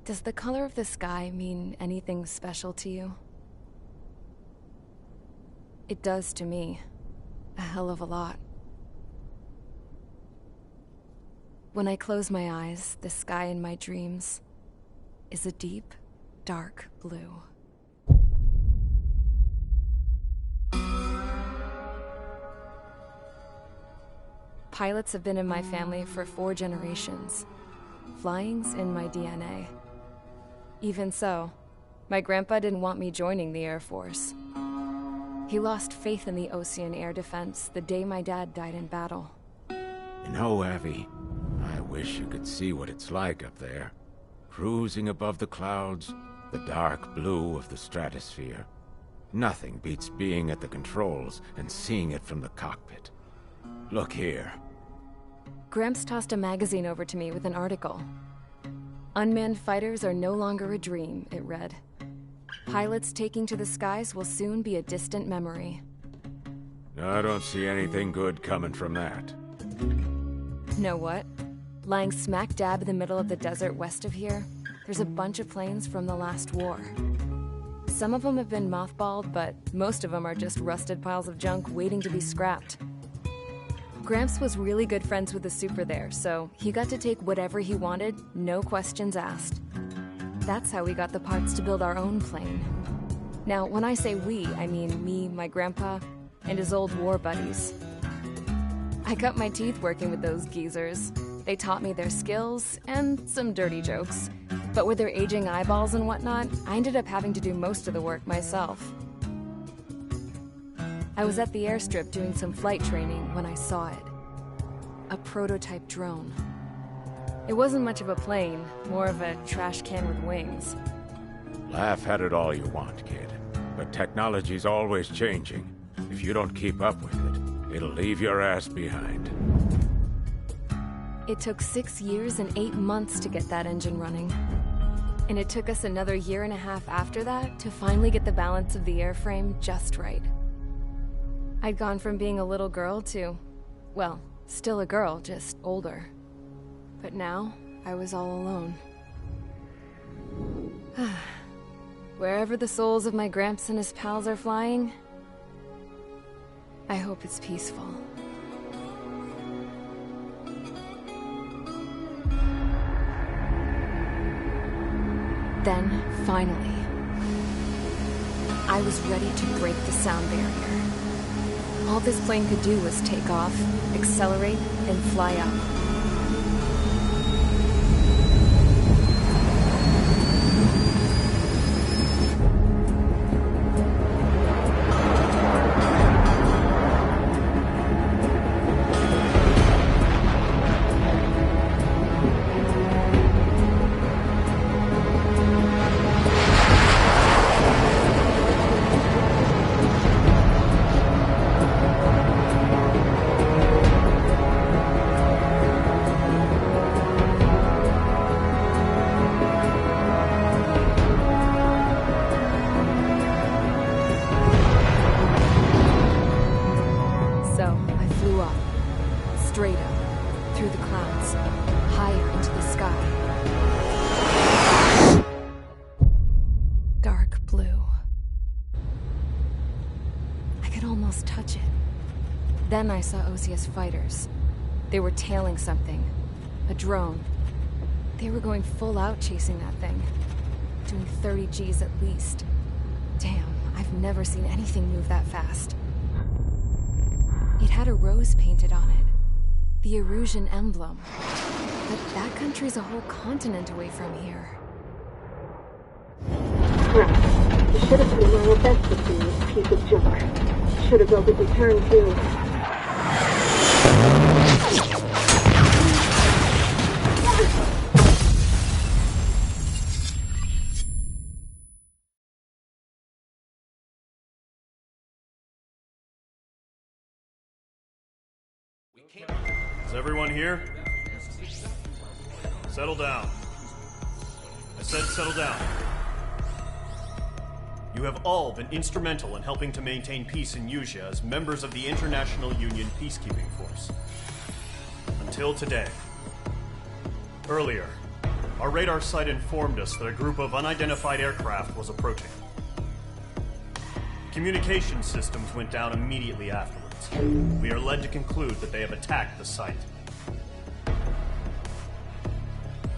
Does the color of the sky mean anything special to you? It does to me. A hell of a lot. When I close my eyes, the sky in my dreams is a deep, dark blue. Pilots have been in my family for 4 generations. Flying's in my DNA. Even so, my grandpa didn't want me joining the Air Force. He lost faith in the Osean air defense the day my dad died in battle. You know, Abby, I wish you could see what it's like up there. Cruising above the clouds, the dark blue of the stratosphere. Nothing beats being at the controls and seeing it from the cockpit. Look here. Gramps tossed a magazine over to me with an article. Unmanned fighters are no longer a dream, it read. Pilots taking to the skies will soon be a distant memory. I don't see anything good coming from that. Know what? Lying smack dab in the middle of the desert west of here, there's a bunch of planes from the last war. Some of them have been mothballed, but most of them are just rusted piles of junk waiting to be scrapped. Gramps was really good friends with the super there, so he got to take whatever he wanted, no questions asked. That's how we got the parts to build our own plane. Now, when I say we, I mean me, my grandpa, and his old war buddies. I cut my teeth working with those geezers. They taught me their skills, and some dirty jokes. But with their aging eyeballs and whatnot, I ended up having to do most of the work myself. I was at the airstrip doing some flight training when I saw it. A prototype drone. It wasn't much of a plane, more of a trash can with wings. Laugh at it all you want, kid. But technology's always changing. If you don't keep up with it, it'll leave your ass behind. It took 6 years and 8 months to get that engine running. And it took us another 1.5 years after that to finally get the balance of the airframe just right. I'd gone from being a little girl to, well, still a girl, just older. But now, I was all alone. Wherever the souls of my Gramps and his pals are flying, I hope it's peaceful. Then, finally, I was ready to break the sound barrier. All this plane could do was take off, accelerate, and fly up. Straight up, through the clouds, higher into the sky. Dark blue. I could almost touch it. Then I saw Osea's fighters. They were tailing something. A drone. They were going full out chasing that thing. Doing 30 Gs at least. Damn, I've never seen anything move that fast. It had a rose painted on it. The Erusian emblem. But that country's a whole continent away from here. Right. You should have been where your best would be, this piece of junk. Should have built a return too. Is everyone here? Settle down. I said settle down. You have all been instrumental in helping to maintain peace in Usea as members of the International Union Peacekeeping Force. Until today. Earlier, Our radar site informed us that a group of unidentified aircraft was approaching. Communication systems went down immediately afterwards. We are led to conclude that they have attacked the site.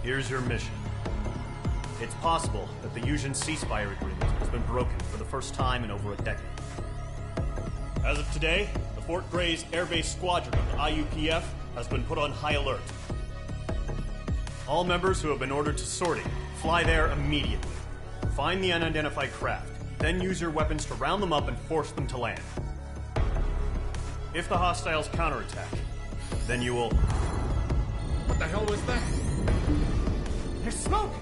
Here's your mission. It's possible that the Yuuzhan ceasefire agreement has been broken for the first time in over a decade. As of today, the Fort Grays Air Base Squadron of the IUPF has been put on high alert. All members who have been ordered to sortie, fly there immediately. Find the unidentified craft, then use your weapons to round them up and force them to land. If the hostiles counterattack, then you will... What the hell was that? There's smoke!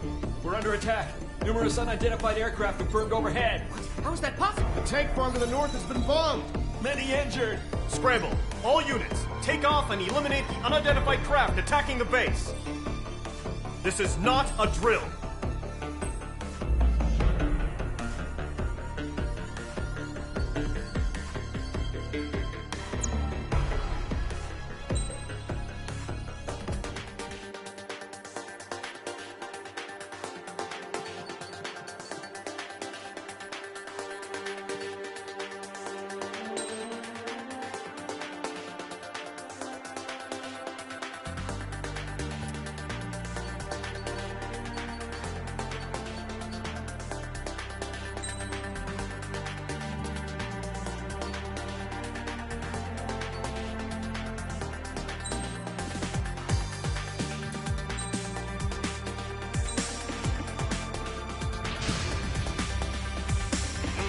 We're under attack. Numerous unidentified aircraft confirmed overhead. What? How is that possible? The tank farm to the north has been bombed. Many injured. Scramble! All units, take off and eliminate the unidentified craft attacking the base. This is not a drill.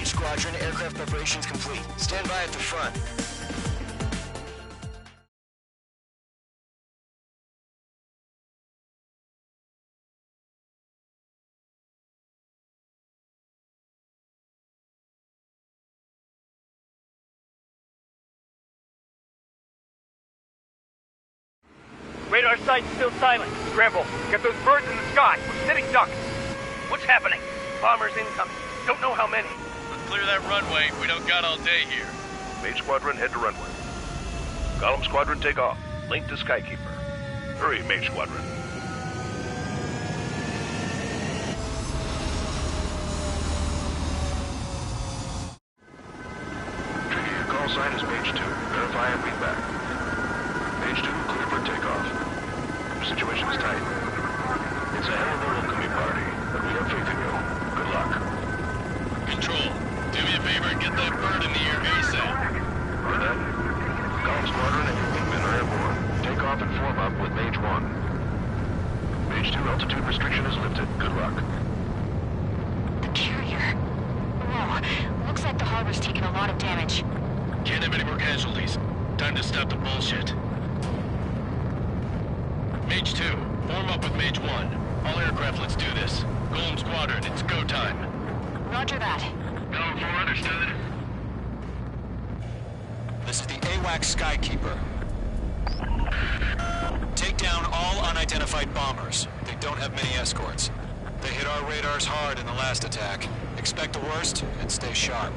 Squadron, aircraft preparations complete. Stand by at the front. Radar site's still silent. Scramble. Get those birds in the sky. We're sitting ducks. What's happening? Bombers incoming. Don't know how many. Clear that runway. We don't got all day here. Mage Squadron, head to runway. Golem Squadron, take off. Link to Skykeeper. Hurry, Mage Squadron. Trigger, your call sign is Mage 2. Verify and read back. Mage 2, clear for takeoff. Your situation is tight. It's a hell of a welcoming party, but we have faith in you. Good luck. Control. Do me a favor and get that bird in the air ASAP. For that, Golem Squadron and your wingmen are airborne. Take off and form up with Mage 1. Mage 2, altitude restriction is lifted. Good luck. The carrier. Whoa. Looks like the harbor's taken a lot of damage. Can't have any more casualties. Time to stop the bullshit. Mage 2, form up with Mage 1. All aircraft, let's do this. Golem Squadron, it's go time. Roger that. Going for understood. This is the AWAC Skykeeper. Take down all unidentified bombers. They don't have many escorts. They hit our radars hard in the last attack. Expect the worst and stay sharp.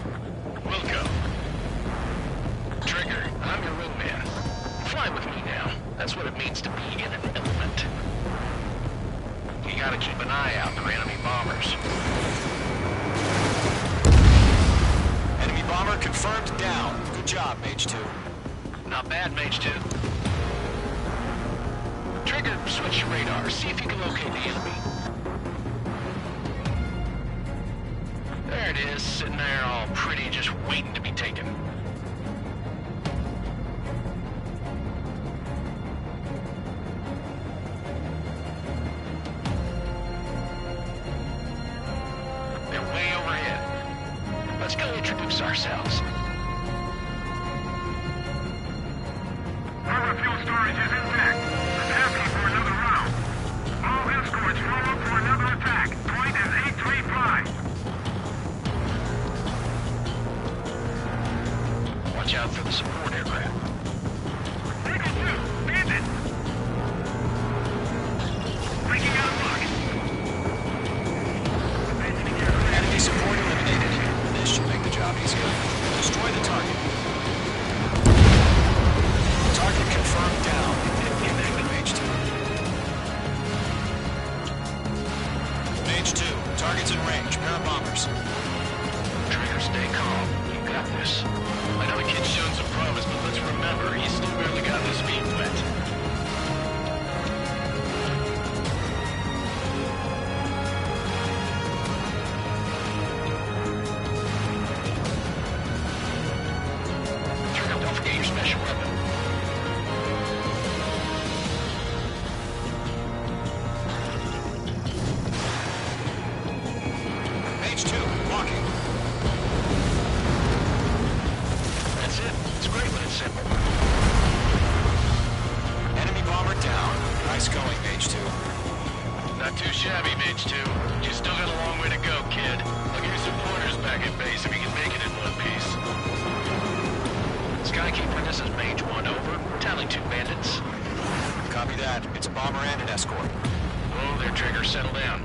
Wilco. Trigger, I'm your wingman. Fly with me now. That's what it means to be in an element. You gotta keep an eye out for enemy bombers. Enemy bomber confirmed down. Good job, Mage 2. Not bad, Mage 2. Trigger, switch your radar. See if you can locate the enemy. There it is, sitting there all pretty, just waiting to be taken. They're way overhead. Let's go introduce ourselves. Our fuel storage is intact. Asking for another round. All escorts roll up for another attack. Point is 835. Watch out for the support aircraft. Eagle 2, bandit! Breaking out of luck. Enemy support eliminated. This should make the job easier. Destroy range. Pair of bombers. Trigger, stay calm. You got this. I know the kid's shown some promise, but let's remember, he's still barely gotten his feet wet. Trigger, don't forget your special weapon. Page 2, walking. That's it. It's great when it's simple. Enemy bomber down. Nice going, Mage 2. Not too shabby, Mage 2. You still got a long way to go, kid. I'll give you some pointers back at base if you can make it in one piece. Skykeeper, this is Mage 1, over. Tally 2 bandits. Copy that. It's a bomber and an escort. Whoa there, Trigger. Settle down.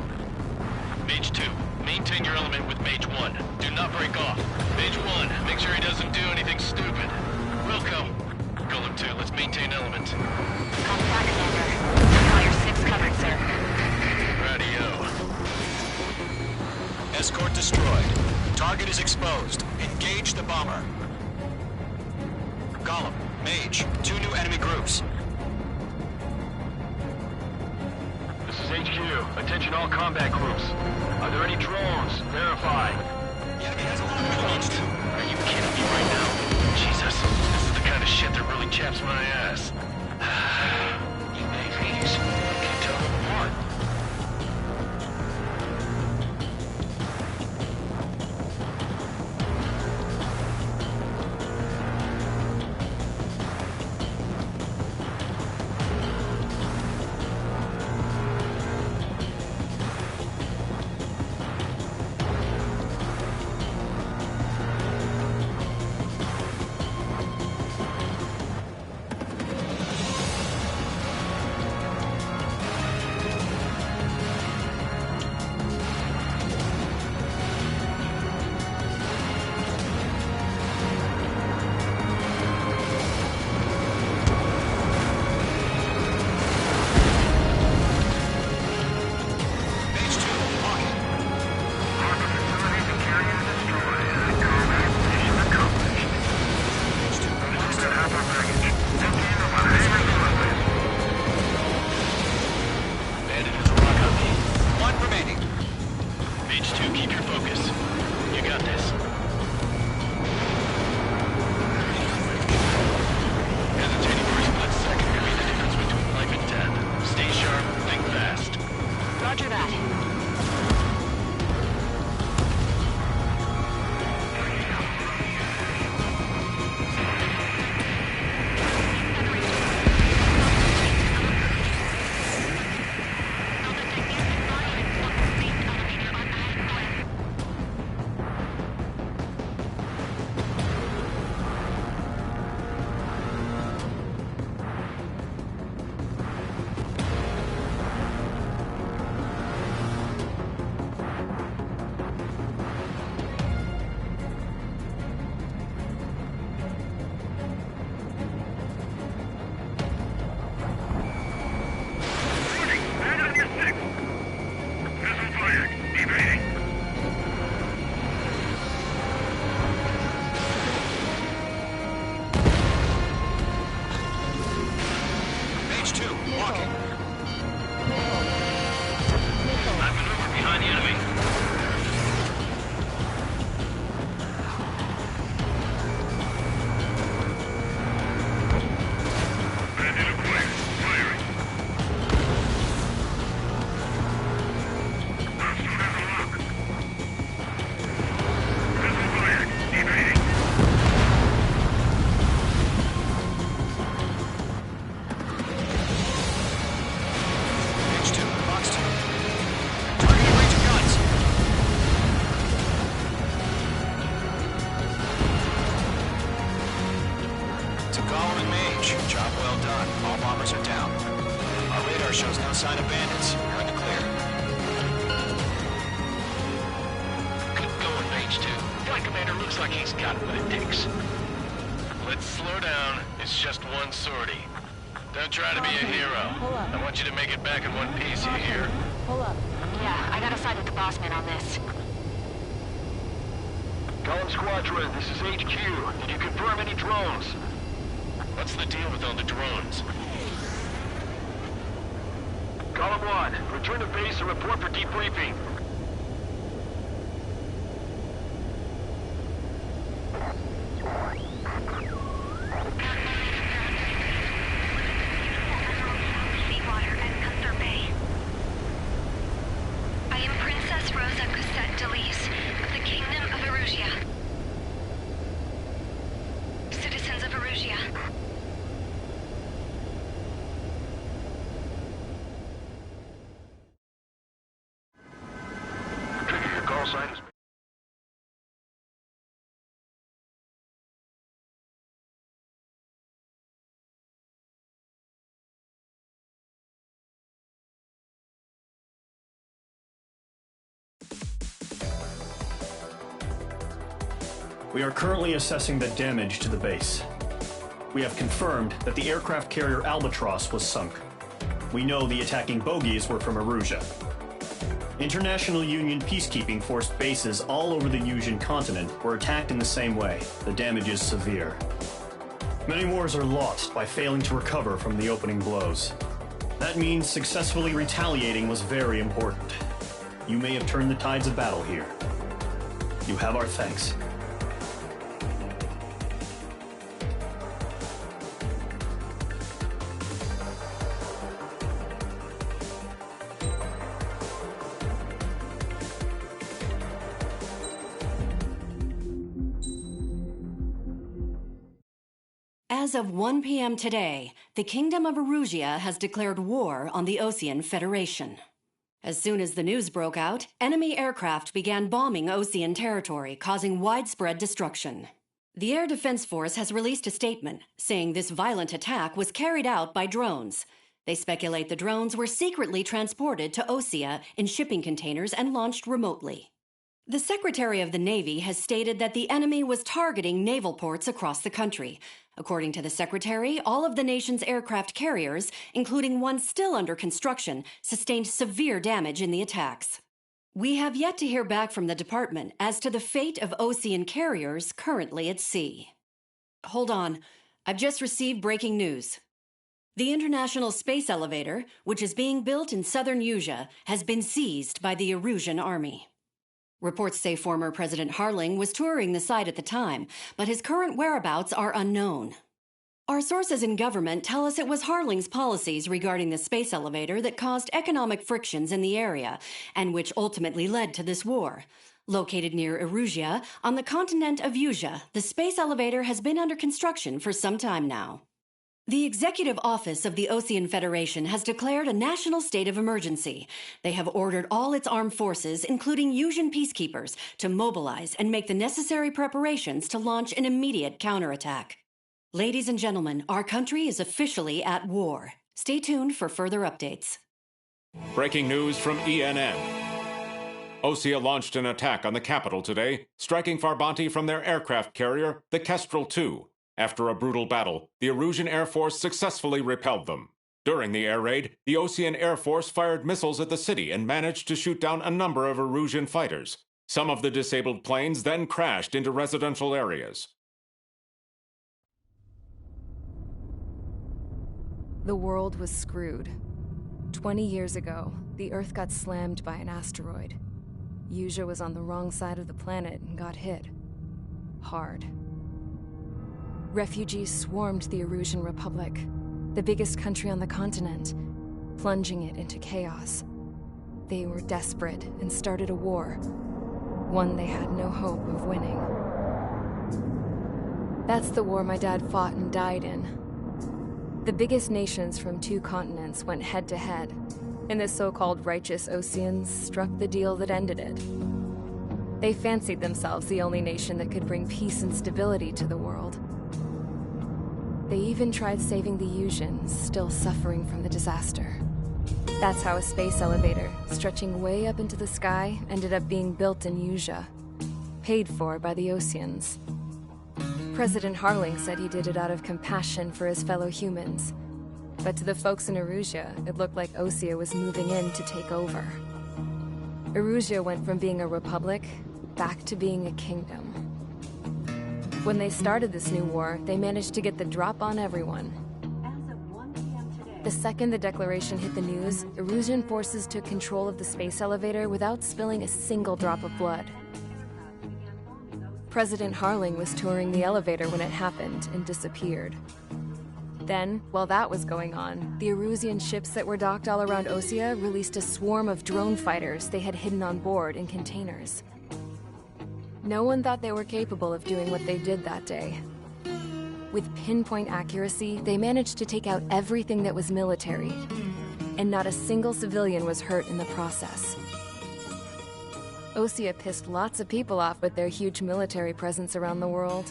Mage 2, maintain your element with Mage 1. Do not break off. Mage 1, make sure he doesn't do anything stupid. Wilco. Golem 2, let's maintain element. Copy that, Commander. Fire 6 covered, sir. Radio. Escort destroyed. Target is exposed. Engage the bomber. Golem, Mage, 2 new enemy groups. This is HQ. Attention all combat groups. Are there any drones? Verify. The enemy has a lot of Mage 2, are you kidding me right now? Jesus, this is the kind of shit that really chaps my ass. You babies. Can tell them apart. shows no sign of bandits. You're in the clear. Good going, Mage 2. Flight Commander looks like he's got what it takes. Let's slow down. It's just one sortie. Don't try to be a hero. I want you to make it back in one piece, you hear? Hold up. Yeah, I gotta side with the boss man on this. Column Squadron, this is HQ. Did you confirm any drones? What's the deal with all the drones? Column 1, return to base and report for debriefing. Seawater and Gunther Bay. I am Princess Rosa Cosette Delise of the Kingdom of Erusia. Citizens of Erusia. Trigger, your call sign is... We are currently assessing the damage to the base. We have confirmed that the aircraft carrier Albatross was sunk. We know the attacking bogies were from Erusia. International Union peacekeeping force bases all over the Yusian continent were attacked in the same way. The damage is severe. Many wars are lost by failing to recover from the opening blows. That means successfully retaliating was very important. You may have turned the tides of battle here. You have our thanks. As of 1 p.m. today, the Kingdom of Erusia has declared war on the Osean Federation. As soon as the news broke out, enemy aircraft began bombing Osean territory, causing widespread destruction. The Air Defense Force has released a statement saying this violent attack was carried out by drones. They speculate the drones were secretly transported to Osea in shipping containers and launched remotely. The Secretary of the Navy has stated that the enemy was targeting naval ports across the country. According to the Secretary, all of the nation's aircraft carriers, including one still under construction, sustained severe damage in the attacks. We have yet to hear back from the department as to the fate of Osean carriers currently at sea. Hold on. I've just received breaking news. The International Space Elevator, which is being built in southern Yusia, has been seized by the Erusian army. Reports say former President Harling was touring the site at the time, but his current whereabouts are unknown. Our sources in government tell us it was Harling's policies regarding the space elevator that caused economic frictions in the area, and which ultimately led to this war. Located near Erusia, on the continent of Yusia, the space elevator has been under construction for some time now. The Executive Office of the Osean Federation has declared a national state of emergency. They have ordered all its armed forces, including Yusian peacekeepers, to mobilize and make the necessary preparations to launch an immediate counterattack. Ladies and gentlemen, our country is officially at war. Stay tuned for further updates. Breaking news from ENN. Osea launched an attack on the capital today, striking Farbanti from their aircraft carrier, the Kestrel II. After a brutal battle, the Erusian Air Force successfully repelled them. During the air raid, the Osean Air Force fired missiles at the city and managed to shoot down a number of Erusian fighters. Some of the disabled planes then crashed into residential areas. The world was screwed. 20 years ago, the Earth got slammed by an asteroid. Yusia was on the wrong side of the planet and got hit. Hard. Refugees swarmed the Erusian Republic, the biggest country on the continent, plunging it into chaos. They were desperate and started a war, one they had no hope of winning. That's the war my dad fought and died in. The biggest nations from 2 continents went head-to-head, and the so-called righteous Oseans struck the deal that ended it. They fancied themselves the only nation that could bring peace and stability to the world. They even tried saving the Yusians, still suffering from the disaster. That's how a space elevator, stretching way up into the sky, ended up being built in Yusia, paid for by the Oseans. President Harling said he did it out of compassion for his fellow humans. But to the folks in Erusia, it looked like Osea was moving in to take over. Erusia went from being a republic back to being a kingdom. When they started this new war, they managed to get the drop on everyone. The second the declaration hit the news, Erusian forces took control of the space elevator without spilling a single drop of blood. President Harling was touring the elevator when it happened and disappeared. Then, while that was going on, the Erusian ships that were docked all around Osea released a swarm of drone fighters they had hidden on board in containers. No one thought they were capable of doing what they did that day. With pinpoint accuracy, they managed to take out everything that was military, and not a single civilian was hurt in the process. Osea pissed lots of people off with their huge military presence around the world.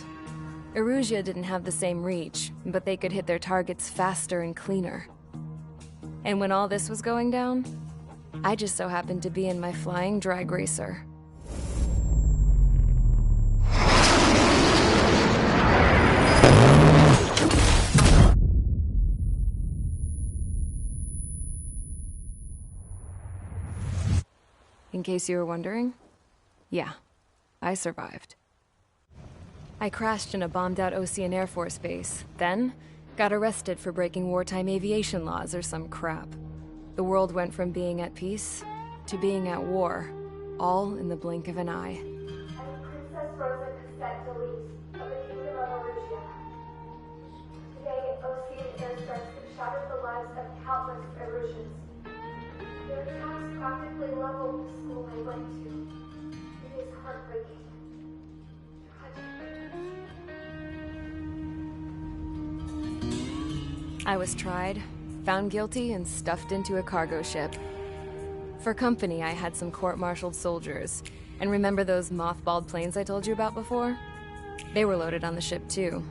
Erusia didn't have the same reach, but they could hit their targets faster and cleaner. And when all this was going down, I just so happened to be in my flying drag racer. In case you were wondering, yeah, I survived. I crashed in a bombed-out Osean Air Force base, then got arrested for breaking wartime aviation laws or some crap. The world went from being at peace to being at war, all in the blink of an eye. Princess Rosa Cassette Delise of the Kingdom of Erusia. Today, Osean airstrikes have shattered the lives of countless Erusians. Their attacks practically leveled the school I went to. It is heartbreaking. I was tried, found guilty, and stuffed into a cargo ship. For company, I had some court-martialed soldiers. And remember those mothballed planes I told you about before? They were loaded on the ship, too.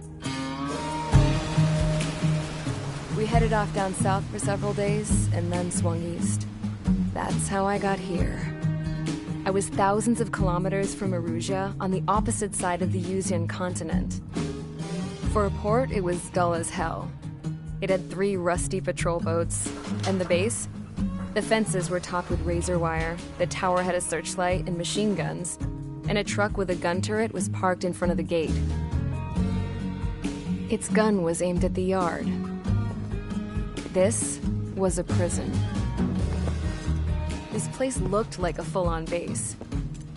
We headed off down south for several days, and then swung east. That's how I got here. I was thousands of kilometers from Erusia, on the opposite side of the Yuzian continent. For a port, it was dull as hell. It had 3 rusty patrol boats, and the base? The fences were topped with razor wire, the tower had a searchlight and machine guns, and a truck with a gun turret was parked in front of the gate. Its gun was aimed at the yard. This was a prison. This place looked like a full-on base,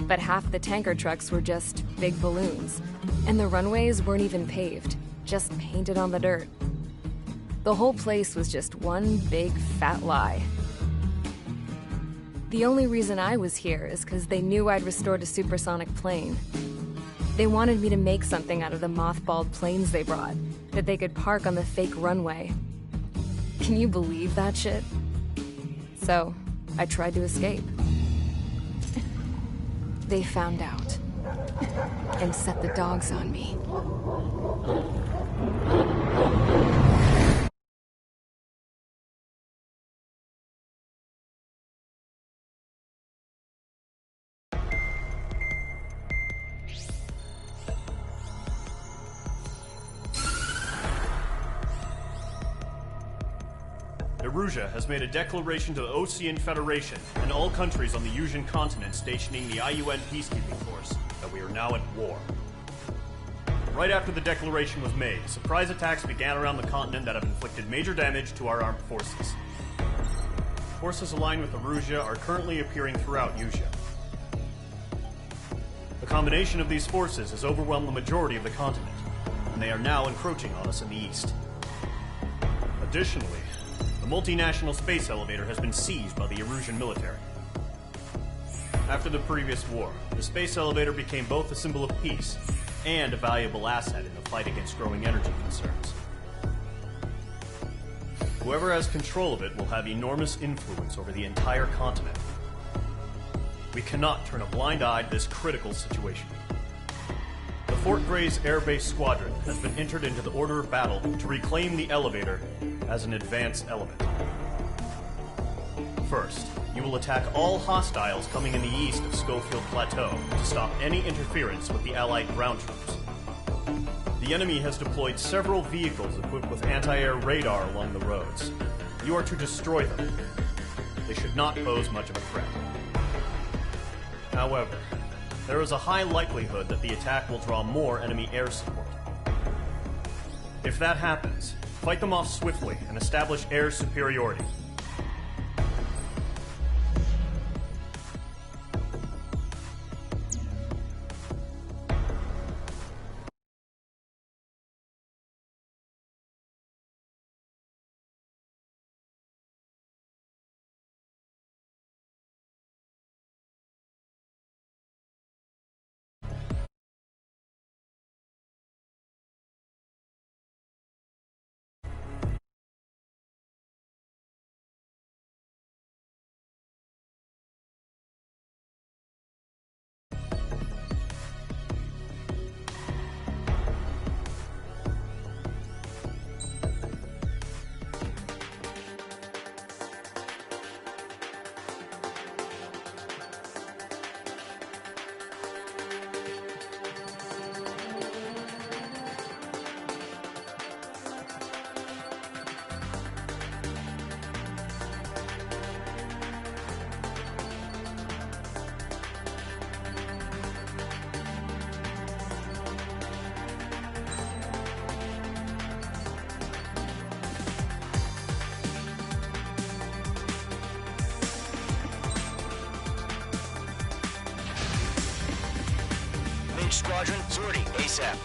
but half the tanker trucks were just big balloons, and the runways weren't even paved, just painted on the dirt. The whole place was just one big fat lie. The only reason I was here is because they knew I'd restored a supersonic plane. They wanted me to make something out of the mothballed planes they brought, that they could park on the fake runway. Can you believe that shit? So, I tried to escape. They found out, and set the dogs on me. Erusia has made a declaration to the Osean Federation and all countries on the Yuzian continent stationing the IUN peacekeeping force that we are now at war. Right after the declaration was made, surprise attacks began around the continent that have inflicted major damage to our armed forces. Forces aligned with Erusia are currently appearing throughout Yusia. The combination of these forces has overwhelmed the majority of the continent, and they are now encroaching on us in the east. Additionally, the multinational space elevator has been seized by the Erusian military. After the previous war, the space elevator became both a symbol of peace and a valuable asset in the fight against growing energy concerns. Whoever has control of it will have enormous influence over the entire continent. We cannot turn a blind eye to this critical situation. The Fort Grays Air Base Squadron has been entered into the order of battle to reclaim the elevator as an advance element. First, you will attack all hostiles coming in the east of Schofield Plateau to stop any interference with the Allied ground troops. The enemy has deployed several vehicles equipped with anti-air radar along the roads. You are to destroy them. They should not pose much of a threat. However, there is a high likelihood that the attack will draw more enemy air support. If that happens, fight them off swiftly and establish air superiority. Squadron, sortie ASAP.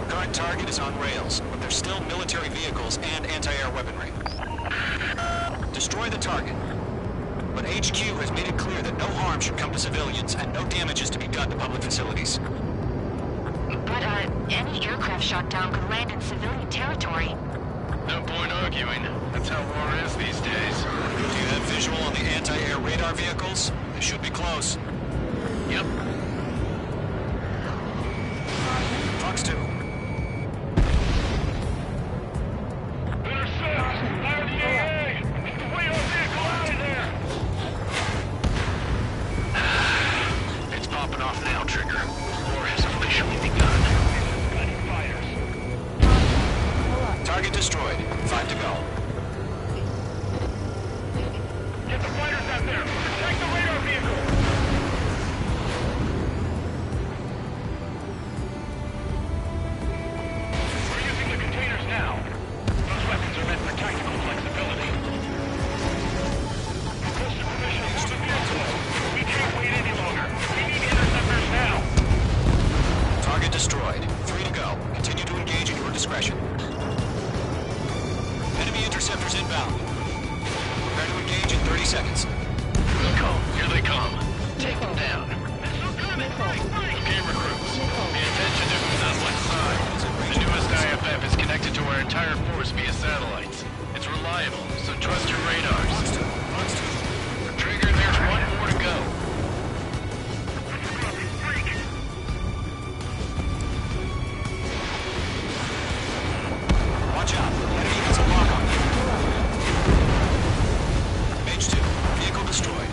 Current target is on rails, but there's still military vehicles and anti-air weaponry. Destroy the target. But HQ has made it clear that no harm should come to civilians and no damage is to be done to public facilities. But, any aircraft shot down could land in civilian territory. No point arguing. That's how war is these days. Do you have visual on the anti-air radar vehicles? They should be close. Yep. Fox 2. Target destroyed. 5 to go. Get the fighters out there! Protect the radar vehicle! We're using the containers now. Those weapons are meant for tactical flexibility. Requested permission to move the vehicle. We can't wait any longer. We need interceptors now. Target destroyed. 3 to go. Continue to engage at your discretion. Enemy interceptors inbound. Prepare to engage in 30 seconds. Wilco, here they come. Take them down. Okay, recruits. Pay attention to who's on what side. The newest IFF is connected to our entire force via satellites. It's reliable, so trust your radars. Trigger, there's one more to go. Watch out. Enemy has a lock on you. Mage 2. Vehicle destroyed.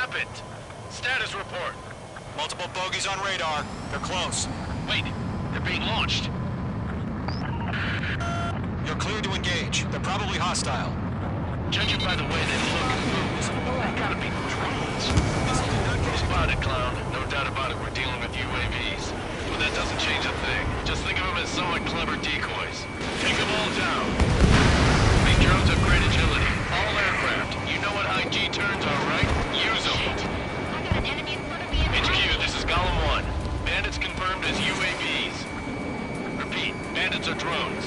happened? Status report. Multiple bogies on radar. They're close. Wait, they're being launched. You're cleared to engage. They're probably hostile. Judging by the way they look and move, they gotta be drones. Spotted, clown. No doubt about it, we're dealing with UAVs. But that doesn't change a thing. Just think of them as somewhat clever decoys. Take them all down. These drones have great agility. All aircraft. You know what high G turns are, right? Use them. HQ, this is Golem 1. Bandits confirmed as UAVs. Repeat, bandits are drones.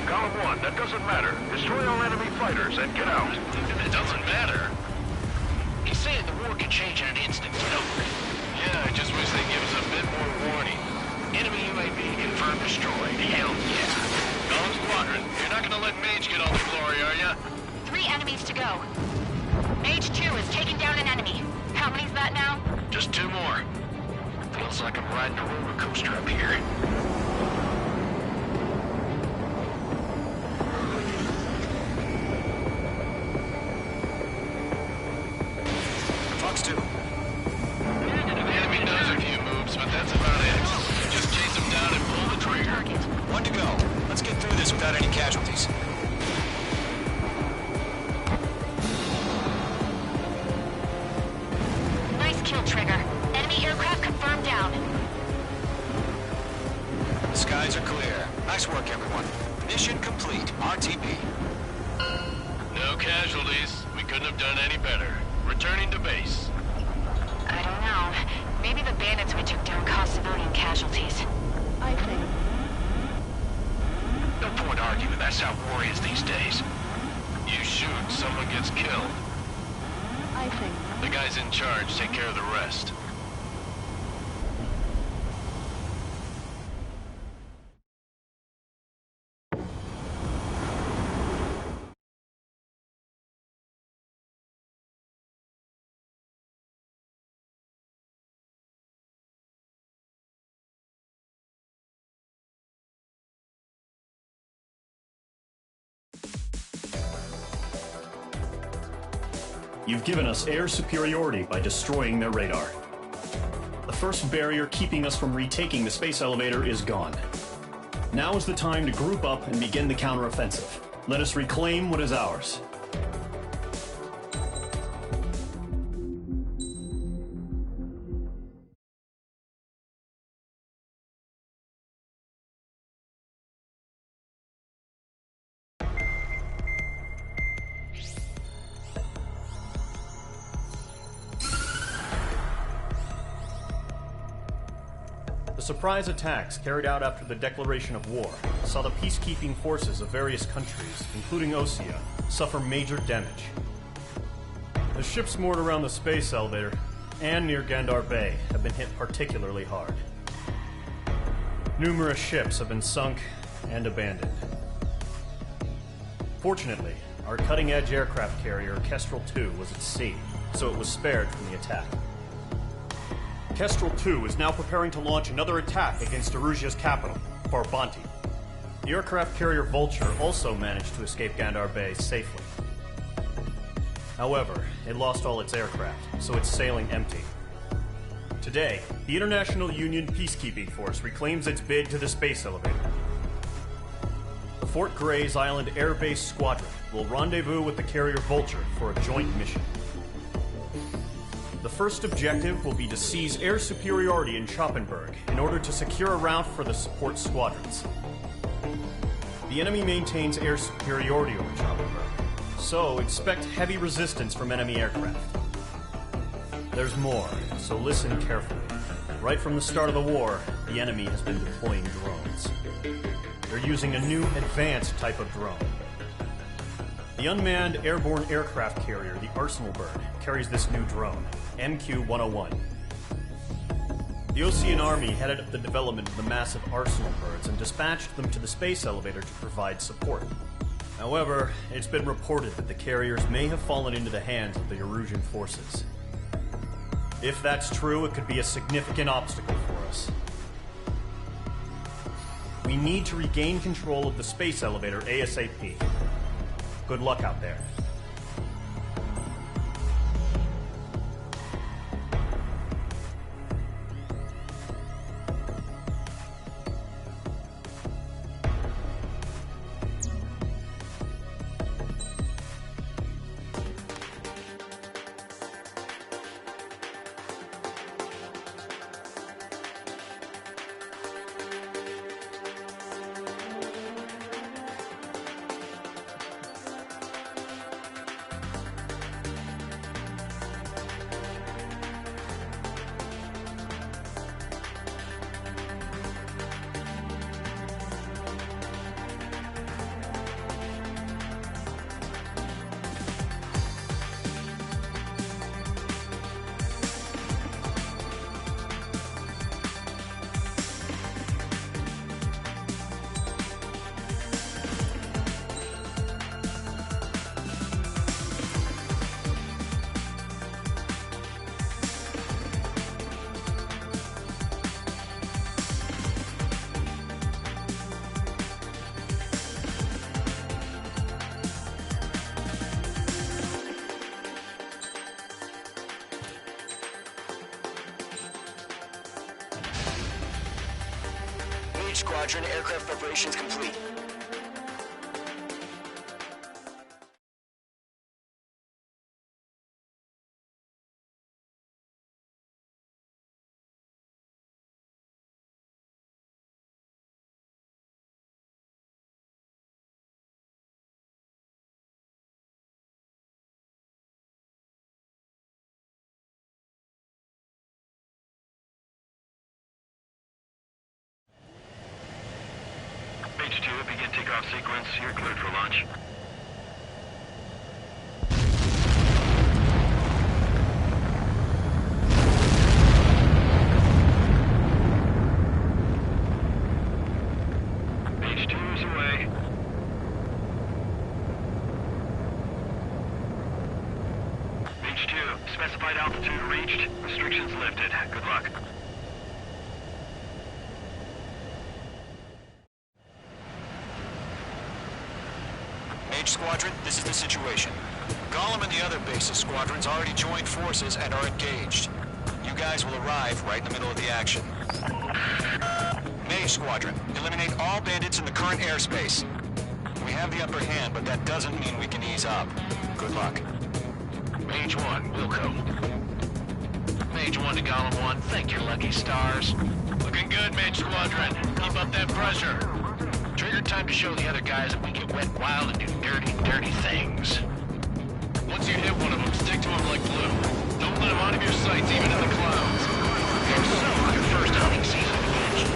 Golem 1, that doesn't matter. Destroy all enemy fighters and get out. It doesn't matter. He's saying the war can change in an instant. Get over it. Yeah, I just wish they'd give us a bit more warning. Enemy UAV confirmed destroyed. Hell yeah. Golem Squadron, you're not gonna let Mage get all the glory, are ya? 3 enemies to go. Mage 2 has taken down an enemy. How many's that now? Just 2 more. Feels like I'm riding a roller coaster up here. Fox 2. The enemy does a few moves, but that's about it. Just chase them down and pull the trigger. 1 to go. Let's get through this without any casualties. Nice kill, Trigger. Enemy aircraft confirmed down. The skies are clear. Nice work, everyone. Mission complete. RTB. No casualties. We couldn't have done any better. Returning to base. I don't know. Maybe the bandits we took down caused civilian casualties. I think. No point arguing, that's how war is these days. You shoot, someone gets killed. I think. The guys in charge take care of the rest. You've given us air superiority by destroying their radar. The first barrier keeping us from retaking the space elevator is gone. Now is the time to group up and begin the counteroffensive. Let us reclaim what is ours. The surprise attacks carried out after the declaration of war saw the peacekeeping forces of various countries, including Osea, suffer major damage. The ships moored around the space elevator and near Gandar Bay have been hit particularly hard. Numerous ships have been sunk and abandoned. Fortunately, our cutting-edge aircraft carrier, Kestrel 2, was at sea, so it was spared from the attack. Kestrel 2 is now preparing to launch another attack against Erusia's capital, Farbanti. The aircraft carrier Vulture also managed to escape Gandar Bay safely. However, it lost all its aircraft, so it's sailing empty. Today, the International Union Peacekeeping Force reclaims its bid to the space elevator. The Fort Grays Island Air Base Squadron will rendezvous with the carrier Vulture for a joint mission. The first objective will be to seize air superiority in Schoppenberg in order to secure a route for the support squadrons. The enemy maintains air superiority over Schoppenberg, so expect heavy resistance from enemy aircraft. There's more, so listen carefully. Right from the start of the war, the enemy has been deploying drones. They're using a new advanced type of drone. The unmanned airborne aircraft carrier, the Arsenal Bird, carries this new drone, MQ-101. The Osean Army headed up the development of the massive Arsenal Birds and dispatched them to the space elevator to provide support. However, it's been reported that the carriers may have fallen into the hands of the Erusian forces. If that's true, it could be a significant obstacle for us. We need to regain control of the space elevator ASAP. Good luck out there. Mage Squadron, aircraft preparations complete. Mage 2, begin takeoff sequence. You're cleared for launch. Mage 2 is away. Mage 2, specified altitude reached. Restrictions lifted. Good luck. Mage Squadron, this is the situation. Gollum and the other bases squadrons already joined forces and are engaged. You guys will arrive right in the middle of the action. Mage Squadron, eliminate all bandits in the current airspace. We have the upper hand, but that doesn't mean we can ease up. Good luck. Mage 1, Wilco. Mage 1 to Gollum 1, thank your lucky stars. Looking good, Mage Squadron. Keep up that pressure. Trigger time to show the other guys that we get wet wild and do dirty, dirty things. Once you hit one of them, stick to him like glue. Don't let him out of your sights, even in the clouds. You're so your first hunting season begins.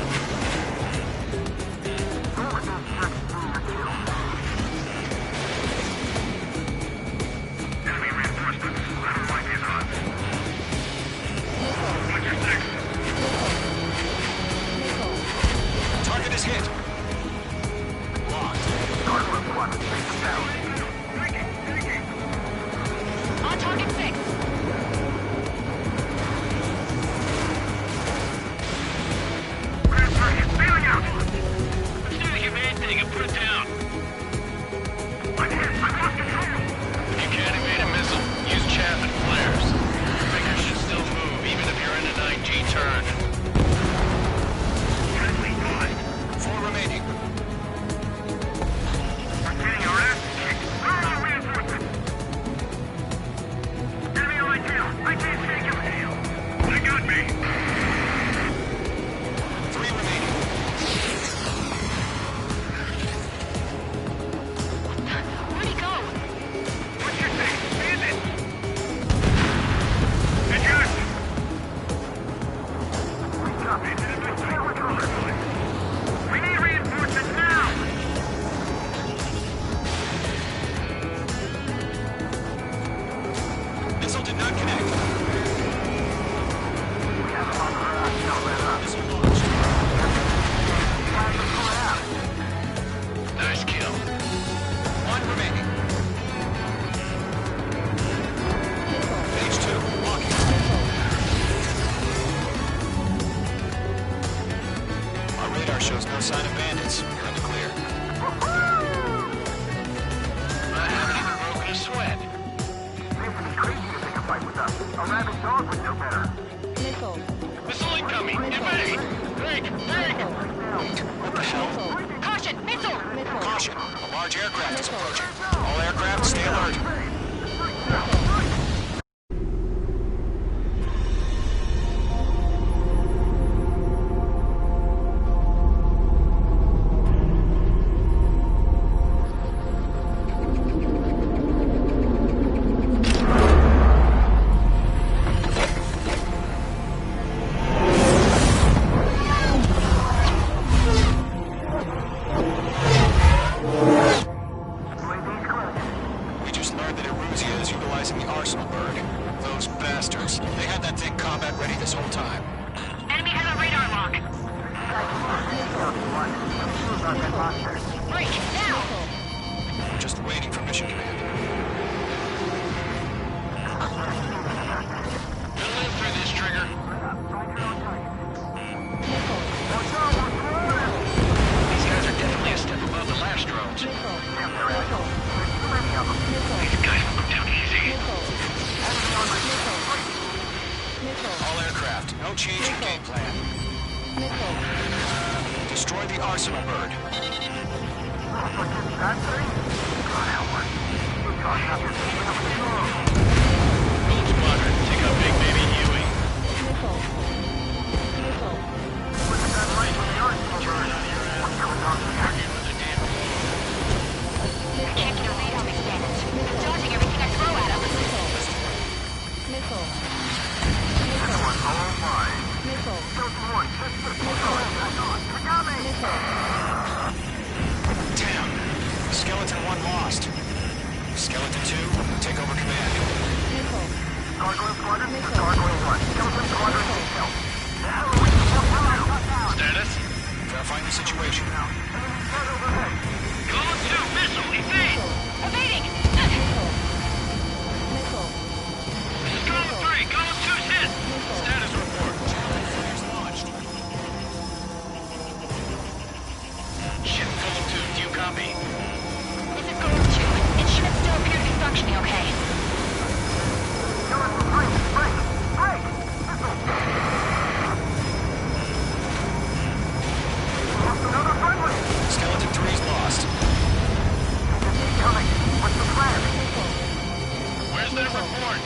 Enemy reinforcements. I don't like these odds. Roger 6. Target is hit. On target 6. Let's do the humane thing and put it down. You can't evade a missile. Use chaff and flares. Figures should still move, even if you're in an IG turn. 4 remaining. Getting your ass kicked. Where are our reinforcements? Enemy on my tail. I can't take your tail. They got me. 3 remaining. Where'd he go? What's your thing? Bandit. Adjust. Copy. We need reinforcements now. Missile did not connect. Missile launched. Nice kill. 1 remaining. Page 2, walking. Our radar shows no sign of bandits. You're in the clear. I haven't even broken a sweat. Missile incoming! Evade! Break! What the hell? Caution! Missile! Caution! A large aircraft is approaching. All aircraft, stay alert. We just learned that Eruzia is utilizing the Arsenal bird. Those bastards. They had that thing combat ready this whole time. Enemy has a radar lock. Break! Now! Just waiting for mission command. We'll live through this, Trigger. These guys are definitely a step above the last drones. These guys will go down easy. All aircraft, no change in game plan. Destroy the arsenal bird. Gold Squadron, take out Big Baby Huey. I can't get a read on these bandits. They're dodging everything I throw at them. Damn. Skeleton 1 lost. Skeleton 2, take over command. Gargoyle Squadron, this is Gargoyle 1. Skeleton Squadron, help. Status? Verifying the situation. Golem 2, missile, evade! Evading! This is Golem 3, Golem 2's hit! Status report. Launched. Ship Golem 2, do you copy? This is Golem 2. Instruments still appear to be functioning okay. Skeleton 3's lost. Where's that report?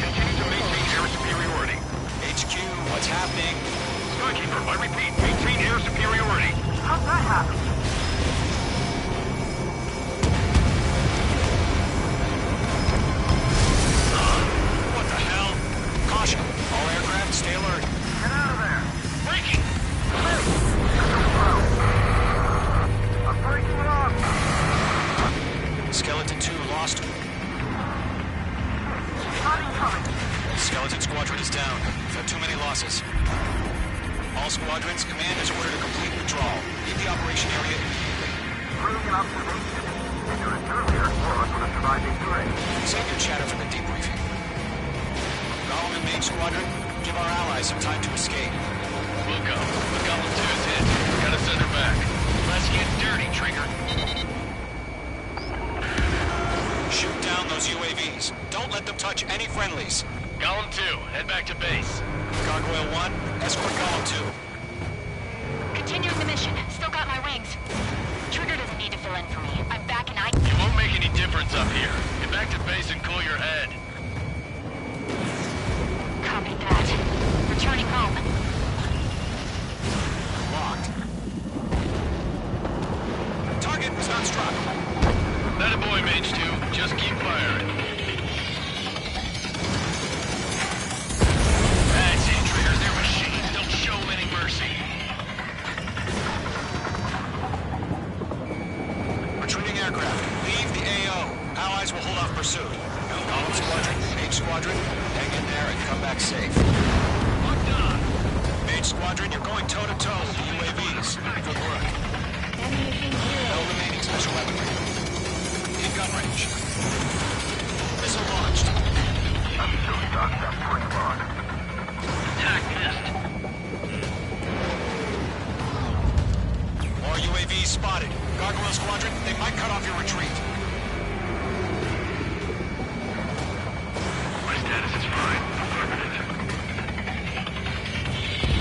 Continue to maintain air superiority. HQ, what's happening? Skykeeper, I repeat, maintain air superiority. How'd that happen? What the hell? Caution, all aircraft stay alert. Get out of there! Breaking! I'm breaking it off! Skeleton 2 lost. Skeleton Squadron is down. We've had too many losses. All squadrons, command has ordered a complete withdrawal. Leave the operation area immediately. Brilliant observation. If you were earlier, more of us would have survived a parade. Save your chatter for the debriefing. Golem and Main Squadron, give our allies some time to escape. We'll go. The Golem 2's hit. Gotta send her back. Let's get dirty, Trigger. Shoot down those UAVs. Don't let them touch any friendlies. Golem 2, head back to base. Gargoyle 1, escort Golem 2. Continuing the mission. Still got my wings. Trigger doesn't need to fill in for me. I'm back and It won't make any difference up here. Get back to base and cool your head. Copy that. Returning home. Locked. Target was not struck. That a boy, Mage 2. Just keep firing. That's it, Trigger. They're machines. Don't show them any mercy. Retreating aircraft. Leave the AO. Allies will hold off pursuit. Golem Squadron, Mage Squadron, hang in there and come back safe. Locked on. Mage Squadron, you're going toe-to-toe with the UAVs. Good work. No remaining special weaponry. In gun range. Missile launched. I'm so stuck that point on. Attack missed. More UAVs spotted. Gargoyle Squadron, they might cut off your retreat. My status is fine. This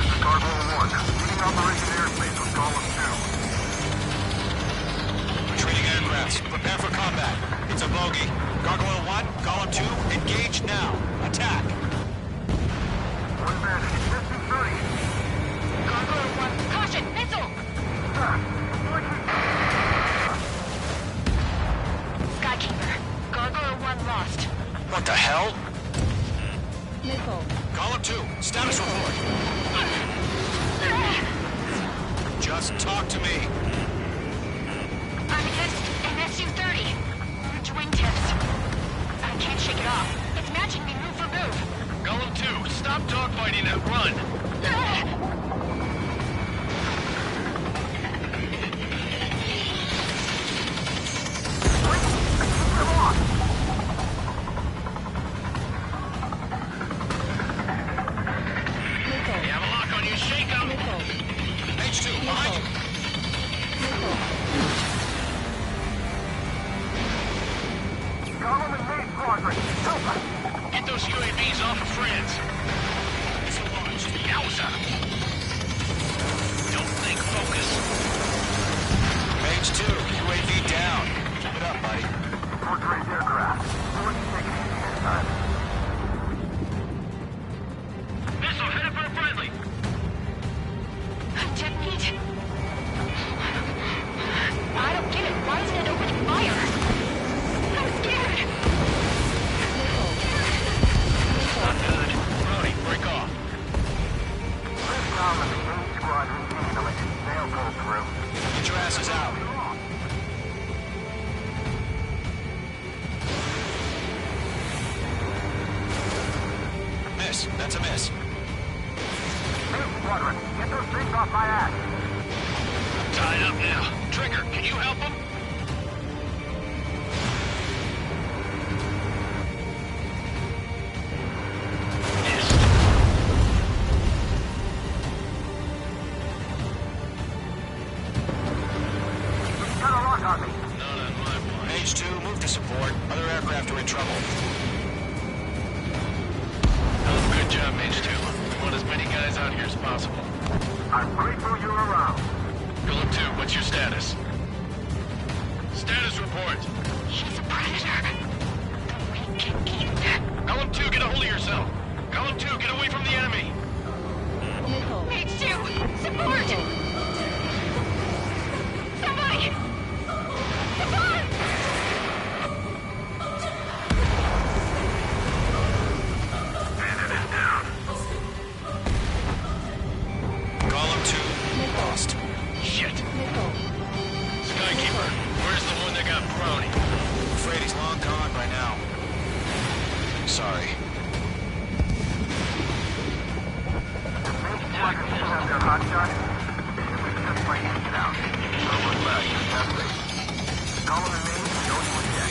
is Gargoyle 1. Leading Operation Airspace with Golem 2. Retreating aircrafts, prepare for combat. It's a bogey. Gargoyle 1, Golem 2, engage now. Attack. One bandit. Distance 30. Gargoyle 1. Caution! Missile! Skykeeper. Gargoyle 1 lost. What the hell? Missile. Golem 2, status report. Just talk to me. I'm hit in SU-30. Huge wingtips. I can't shake it off. It's matching me move for move. Golem 2, stop dogfighting and run. You have a lock on you, shake 'em. H2, behind you. Golem and Main Squadron. Help us. Get those UAVs off of France. Missile launched. Yowza. Don't think, focus. miss. That's a miss. Hey, Squadron, get those things off my ass. Tied up now. Trigger, can you help him? Mage 2, move to support. Other aircraft are in trouble. Oh, good job, Mage 2. We want as many guys out here as possible. I'm grateful you're around. Golem 2, what's your status? Status report. She's a predator. We can eat that. Golem 2, get a hold of yourself. Golem 2, get away from the enemy. Mage 2, support! Somebody! Support! Bandit is down. Golem 2, lost. Shit. Skykeeper, where's the one that got brownie? I'm afraid he's long gone by now. Sorry. Squadron still have their hotshot. We can just play it out. Over back, that's it. Colin and me, know you were dead.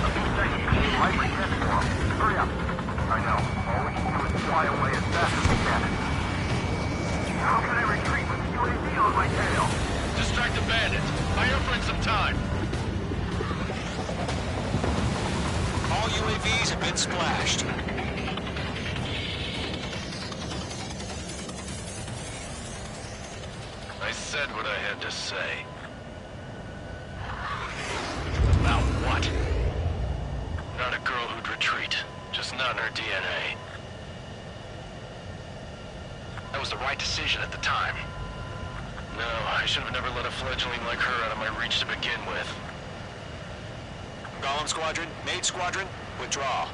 A few seconds to keep Viper dead for him. Hurry up. I know. All we can do is fly away as fast as we can. How can I retreat with the UAV on my tail? Distract the bandits. Buy your friend some time. All UAVs have been splashed. I said what I had to say. About what? Not a girl who'd retreat. Just not in her DNA. That was the right decision at the time. No, I should have never let a fledgling like her out of my reach to begin with. Golem Squadron, Mage Squadron, withdraw.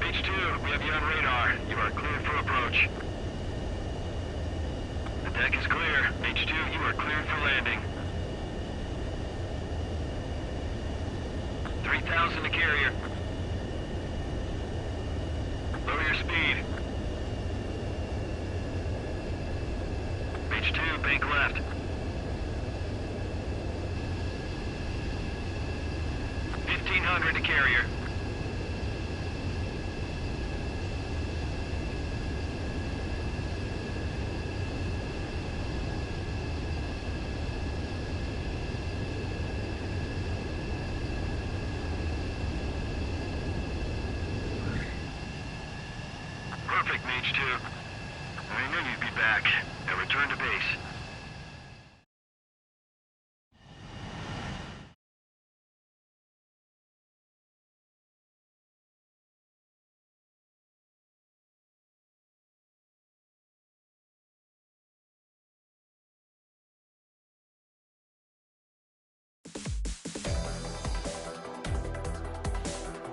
Mage 2, we have you on radar. You are cleared for approach. The deck is clear. Mage 2, you are cleared for landing. 3,000 to carrier. Lower your speed. Mage 2, bank left. 1,500 to carrier. Perfect, Mage 2. I knew you'd be back. Now return to base.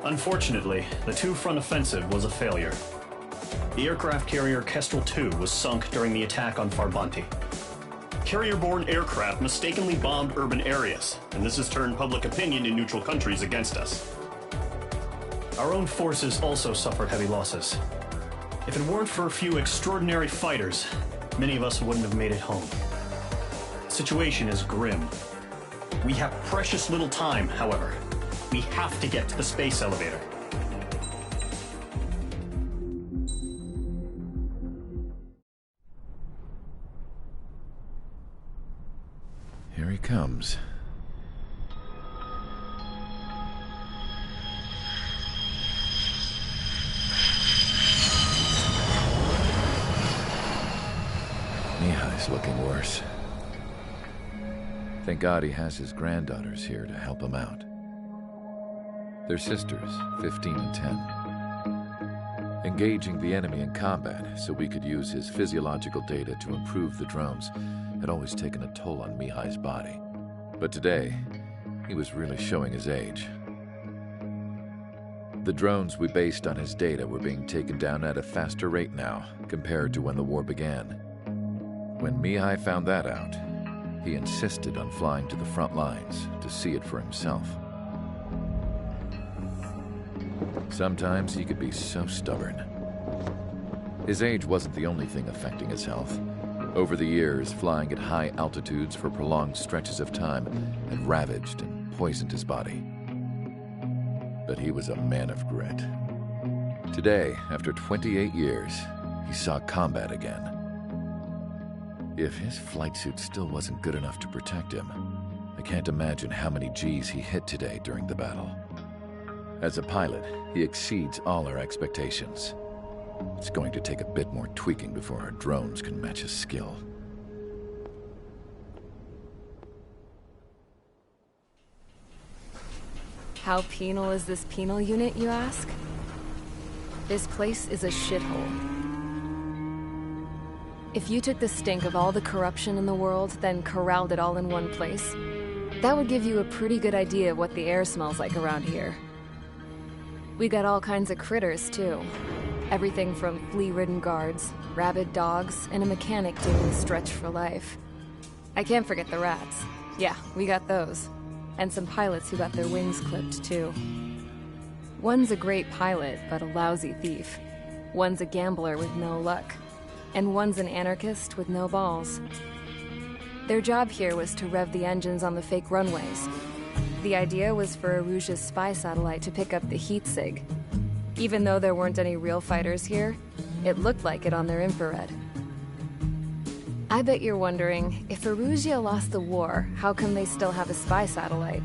Unfortunately, the two-front offensive was a failure. The aircraft carrier Kestrel II was sunk during the attack on Farbanti. Carrier-borne aircraft mistakenly bombed urban areas, and this has turned public opinion in neutral countries against us. Our own forces also suffered heavy losses. If it weren't for a few extraordinary fighters, many of us wouldn't have made it home. The situation is grim. We have precious little time, however. We have to get to the space elevator. Here he comes. Mihai's looking worse. Thank God he has his granddaughters here to help him out. They're sisters, 15 and 10. Engaging the enemy in combat so we could use his physiological data to improve the drones had always taken a toll on Mihai's body. But today, he was really showing his age. The drones we based on his data were being taken down at a faster rate now compared to when the war began. When Mihai found that out, he insisted on flying to the front lines to see it for himself. Sometimes he could be so stubborn. His age wasn't the only thing affecting his health. Over the years, flying at high altitudes for prolonged stretches of time had ravaged and poisoned his body. But he was a man of grit. Today, after 28 years, he saw combat again. If his flight suit still wasn't good enough to protect him, I can't imagine how many Gs he hit today during the battle. As a pilot, he exceeds all our expectations. It's going to take a bit more tweaking before our drones can match his skill. How penal is this penal unit, you ask? This place is a shithole. If you took the stink of all the corruption in the world, then corralled it all in one place, that would give you a pretty good idea of what the air smells like around here. We got all kinds of critters, too. Everything from flea-ridden guards, rabid dogs, and a mechanic doing stretch for life. I can't forget the rats. Yeah, we got those. And some pilots who got their wings clipped, too. One's a great pilot, but a lousy thief. One's a gambler with no luck. And one's an anarchist with no balls. Their job here was to rev the engines on the fake runways. The idea was for Erusia's spy satellite to pick up the heat sig. Even though there weren't any real fighters here, it looked like it on their infrared. I bet you're wondering, if Erusia lost the war, how come they still have a spy satellite?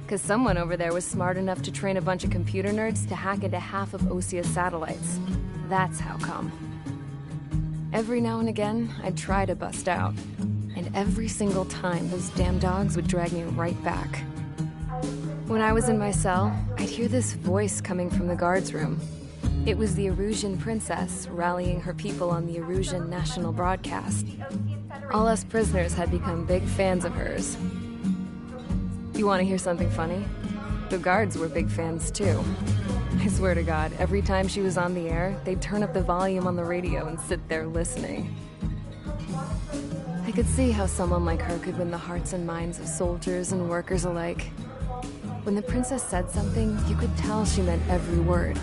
Because someone over there was smart enough to train a bunch of computer nerds to hack into half of Osia's satellites. That's how come. Every now and again, I'd try to bust out. And every single time, those damn dogs would drag me right back. When I was in my cell, I'd hear this voice coming from the guards room. It was the Erusian princess rallying her people on the Erusian national broadcast. All us prisoners had become big fans of hers. You want to hear something funny? The guards were big fans too. I swear to God, every time she was on the air, they'd turn up the volume on the radio and sit there listening. I could see how someone like her could win the hearts and minds of soldiers and workers alike. When the princess said something, you could tell she meant every word.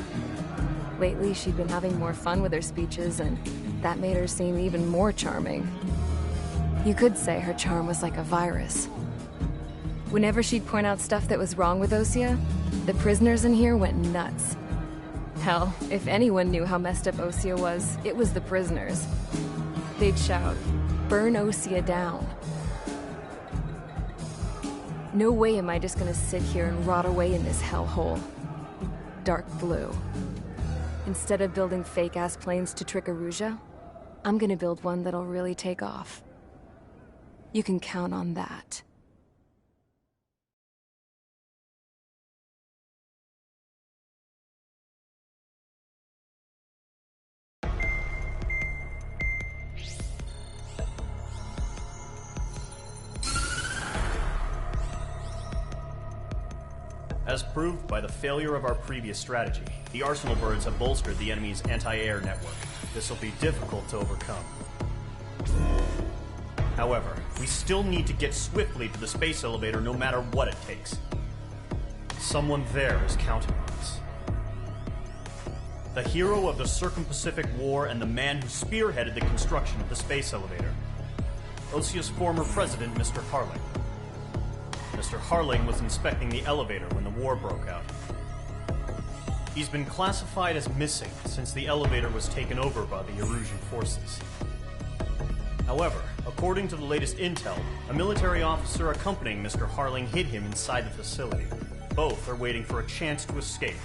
Lately, she'd been having more fun with her speeches, and that made her seem even more charming. You could say her charm was like a virus. Whenever she'd point out stuff that was wrong with Osia, the prisoners in here went nuts. Hell, if anyone knew how messed up Osia was, it was the prisoners. They'd shout, "Burn Osia down." No way am I just gonna sit here and rot away in this hellhole. Dark blue. Instead of building fake-ass planes to trick Erusia, I'm gonna build one that'll really take off. You can count on that. As proved by the failure of our previous strategy, the Arsenal birds have bolstered the enemy's anti-air network. This will be difficult to overcome. However, we still need to get swiftly to the space elevator no matter what it takes. Someone there is counting on us. The hero of the Circum-Pacific War and the man who spearheaded the construction of the space elevator. Osia's former president, Mr. Harling. Mr. Harling was inspecting the elevator when the war broke out. He's been classified as missing since the elevator was taken over by the Erusian forces. However, according to the latest intel, a military officer accompanying Mr. Harling hid him inside the facility. Both are waiting for a chance to escape.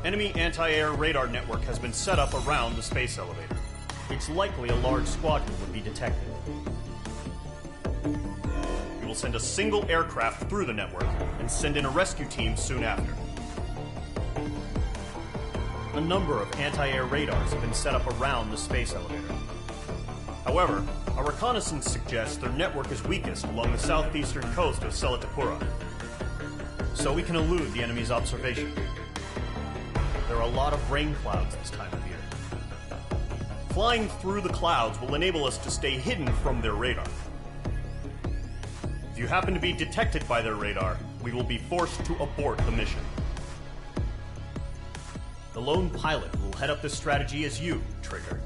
Enemy anti-air radar network has been set up around the space elevator. It's likely a large squadron would be detected. We will send a single aircraft through the network and send in a rescue team soon after. a number of anti-air radars have been set up around the space elevator. However, our reconnaissance suggests their network is weakest along the southeastern coast of Selatapura, so we can elude the enemy's observation. There are a lot of rain clouds this time of year. Flying through the clouds will enable us to stay hidden from their radar. If you happen to be detected by their radar, we will be forced to abort the mission. The lone pilot will head up this strategy as you, Trigger.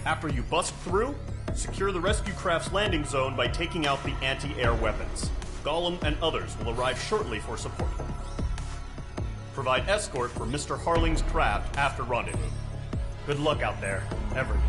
After you bust through, secure the rescue craft's landing zone by taking out the anti-air weapons. Gollum and others will arrive shortly for support. Provide escort for Mr. Harling's craft after rendezvous. Good luck out there, everyone.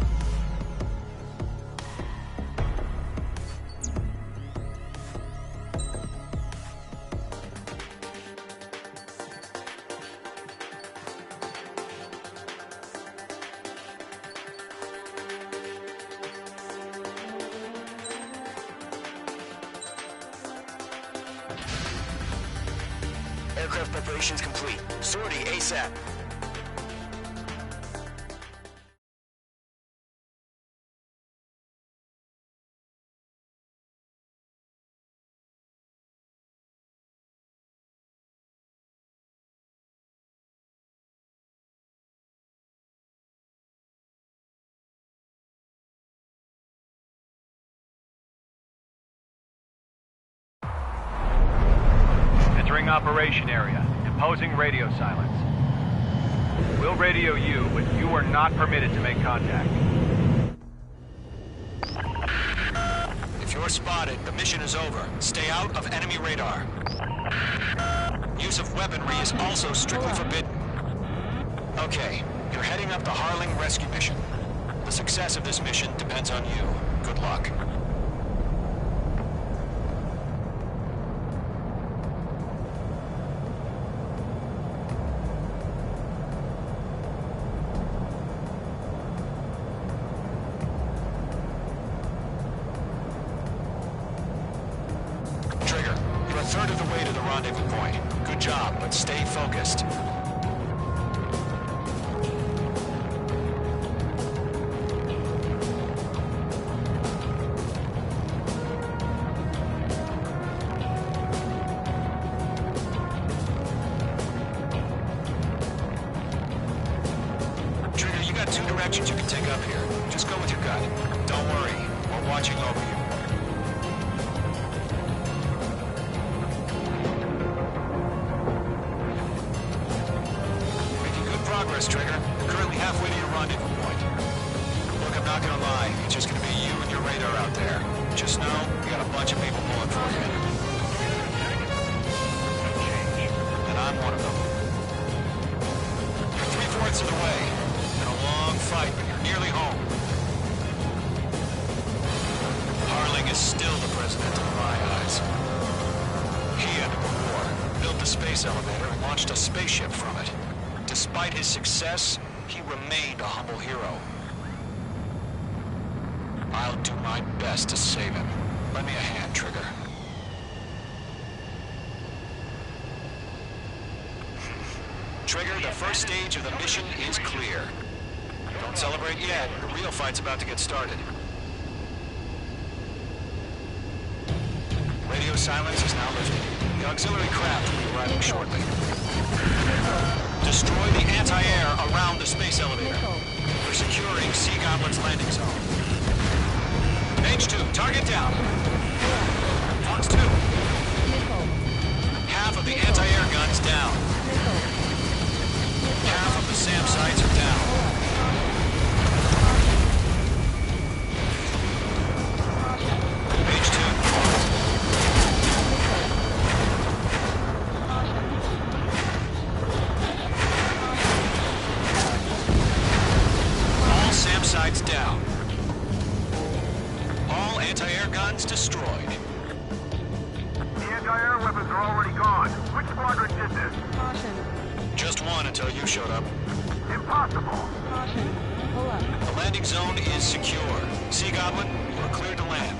Aircraft preparations complete. Sortie ASAP. Entering operation area. Imposing radio silence. We'll radio you, but you are not permitted to make contact. If you're spotted, the mission is over. Stay out of enemy radar. Use of weaponry is also strictly forbidden. Okay, you're heading up the Harling rescue mission. The success of this mission depends on you. Good luck. A third of the way to the rendezvous point. Good job, but stay focused. Trigger, you got 2 directions you can take up here. Just go with your gut. Don't worry, we're watching over you. Progress, Trigger. You're currently halfway to your rendezvous point. Look, I'm not gonna lie. It's just gonna be you and your radar out there. Just know, we got a bunch of people pulling for you. And I'm one of them. You're 3/4 of the way. Been a long fight, but you're nearly home. Harling is still the president in my eyes. He ended the war, built the space elevator, and launched a spaceship from it. Despite his success, he remained a humble hero. I'll do my best to save him. Lend me a hand, Trigger. Trigger, the first stage of the mission is clear. Don't celebrate yet. The real fight's about to get started. Radio silence is now lifted. The auxiliary craft will be arriving shortly. Destroy the anti-air around the space elevator. We're securing Sea Goblin's landing zone. Mage 2, target down. Fox 2. Half of the anti-air guns down. Half of the SAM sites are down. Mage 2. Sides down. All anti-air guns destroyed. The anti-air weapons are already gone. Which squadron did this? Caution. Just one until you showed up. Impossible. Caution. Pull up. The landing zone is secure. Sea Goblin, you are cleared to land.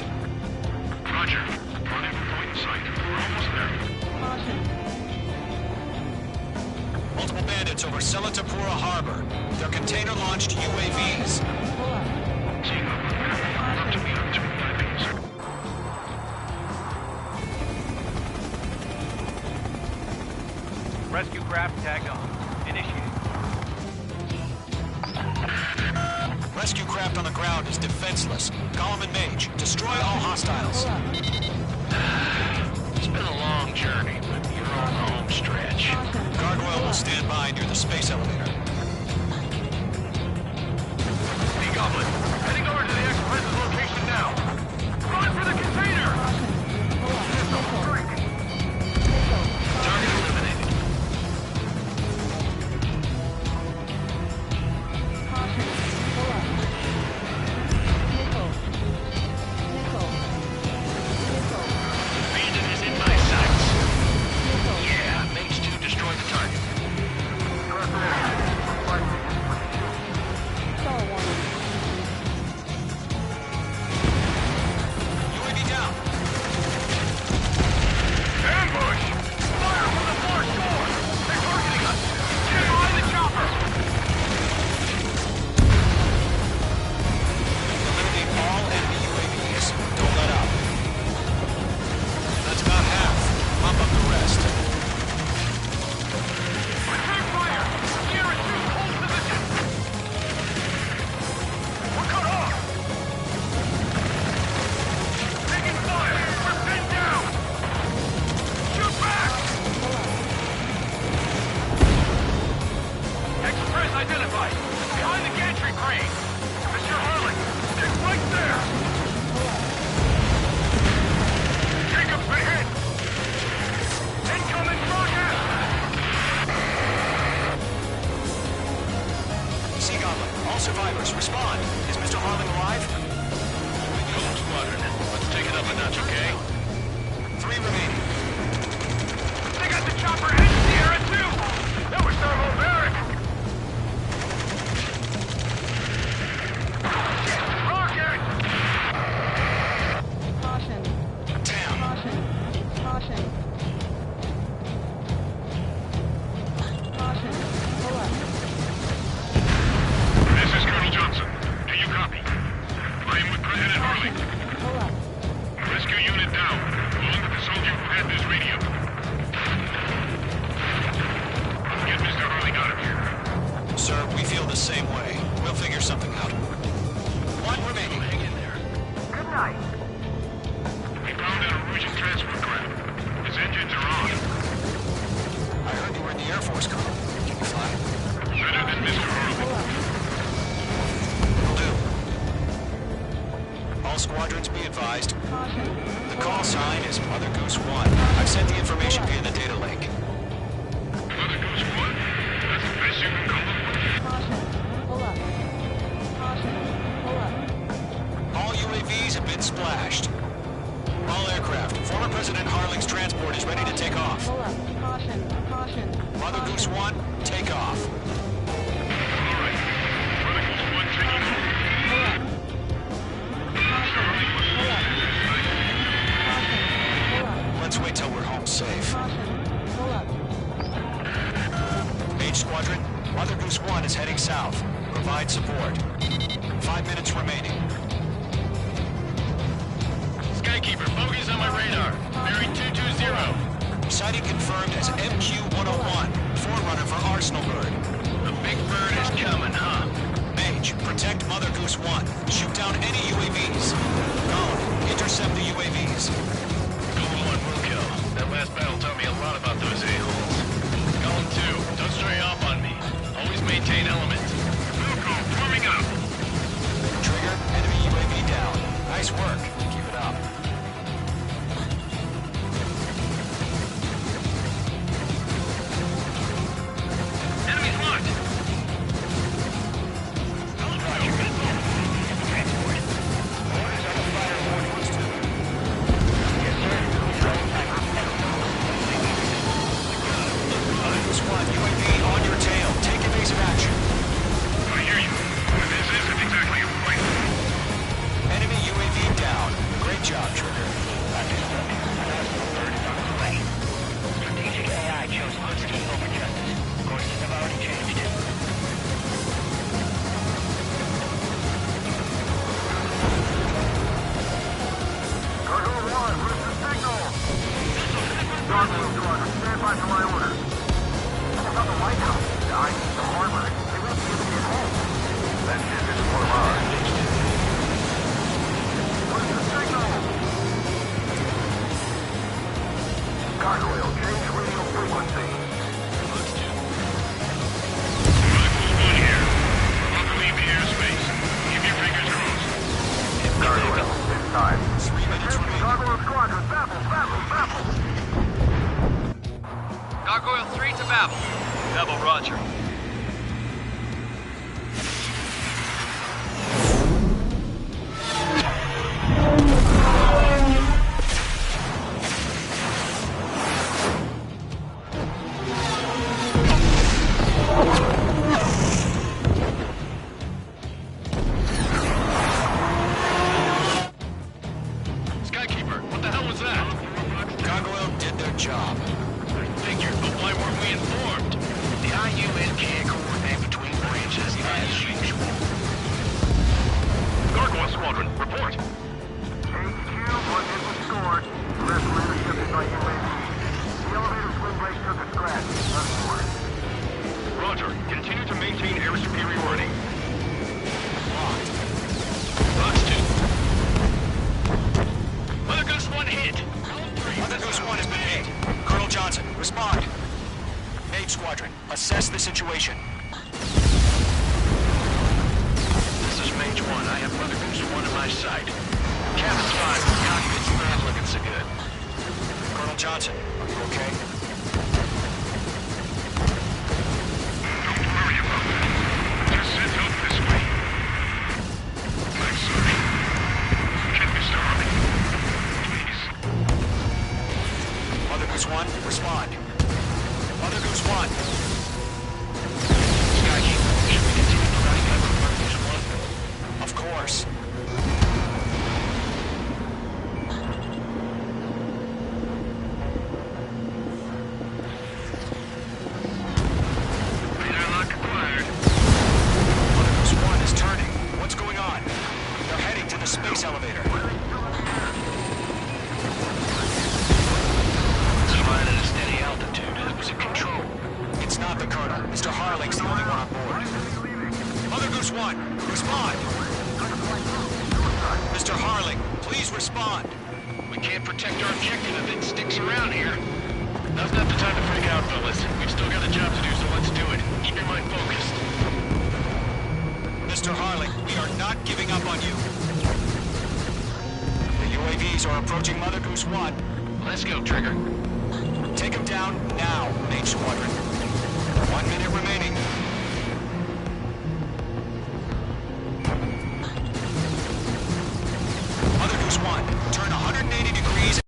Roger. Running for point in sight. We're almost there. Caution. Multiple bandits over Selatapura Harbor. They're container-launched UAVs. Rescue craft tagged on. Initiate. Rescue craft on the ground is defenseless. Gollum and Mage, destroy all hostiles. It's been a long journey, but you're on the home stretch. Gargoyle will stand by near the space elevator. Hey, Goblin. Heading over to the Express's location now. Run for the container! Target eliminated. Bandit is in my sights. Yeah, Mage 2 destroyed the target. UAV down. Ambush! Fire from the far shore! They're targeting us! Get behind the chopper! Eliminate all enemy UAVs. Don't let up. That's about half. Pump up the rest. Return fire! Sierra 2, hold position! We're cut off! Taking fire! We're pinned down! Shoot back! Express identified! Behind the gantry crane! Mr. Harlan, get right there! Jacob's been hit! Incoming rocket! Sea Goblin, all survivors, respond. Is Mr. Harling alive? Gold Squadron, let's take it up a notch, okay? 3 remaining. They got the chopper and Sierra 2! That was thermobaric! Rocket! Damn. This is Colonel Johnson. Do you copy? I am with President Harley. Rescue unit down, along with the soldier who had this radio. Get Mr. Harley out of here. Sir, we feel the same way. We'll figure something out. 1 remaining. Hang in there. Good night. We found an Erusian transport craft. His engines are on. I heard you were in the Air Force, Colonel. Can you fly? Better than Mr. Harley. Will do. All squadrons be advised. The call sign is Mother Goose 1. I've sent the information via the data link. Mother Goose 1? That's the best you can call them? All UAVs have been splashed. All aircraft. Former President Harling's transport is ready to take off. Mother Goose 1, take off. All right. Mother Goose 1 taking off. Mr. Harley was Let's wait till we're home safe. Mage Squadron, Mother Goose 1 is heading south. Provide support. 5 minutes remaining. Skykeeper, bogeys on my radar. Bearing 220. Sighting confirmed as MQ-101, forerunner for Arsenal Bird. The big bird is coming, huh? Mage, protect Mother Goose 1. Shoot down any UAVs. Gollum, intercept the UAVs. Gollum 1 will kill. That last battle taught me a lot about those a-holes. Gollum 2, don't stray off on me. Always maintain element. Wilco, forming up. Trigger, enemy UAV down. Nice work. Keep it up. Enemy's locked. Goose 1, respond! Mr. Harling, please respond! We can't protect our objective if it sticks around here. Now's not the time to freak out, fellas. We've still got a job to do, so let's do it. Keep your mind focused. Mr. Harling, we are not giving up on you. The UAVs are approaching Mother Goose 1. Let's go, Trigger. Take them down now, Mage Squadron. 1 minute remaining. Mother Goose 1, turn 180 degrees.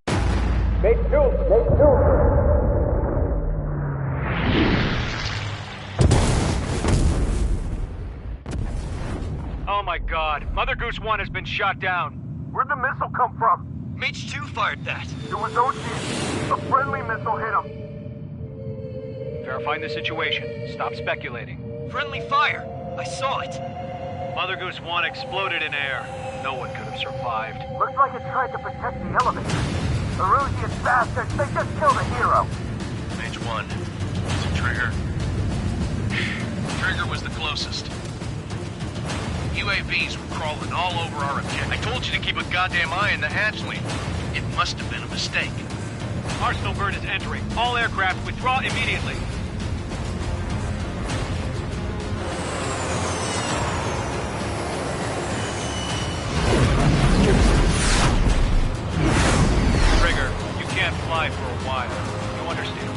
Mage 2, Mage 2. Oh my god, Mother Goose 1 has been shot down. Where'd the missile come from? Mage 2 fired that. It was Ocean. A friendly missile hit him. Verifying the situation. Stop speculating. Friendly fire. I saw it. Mother Goose 1 exploded in air. No one could have survived. Looks like it tried to protect the elevator. The Erusian bastards, they just killed a hero. Mage 1. Is it Trigger? Trigger was the closest. UAVs were crawling all over our objective. I told you to keep a goddamn eye on the hatchling. It must have been a mistake. Arsenal bird is entering. All aircraft withdraw immediately. Trigger, you can't fly for a while. You understand?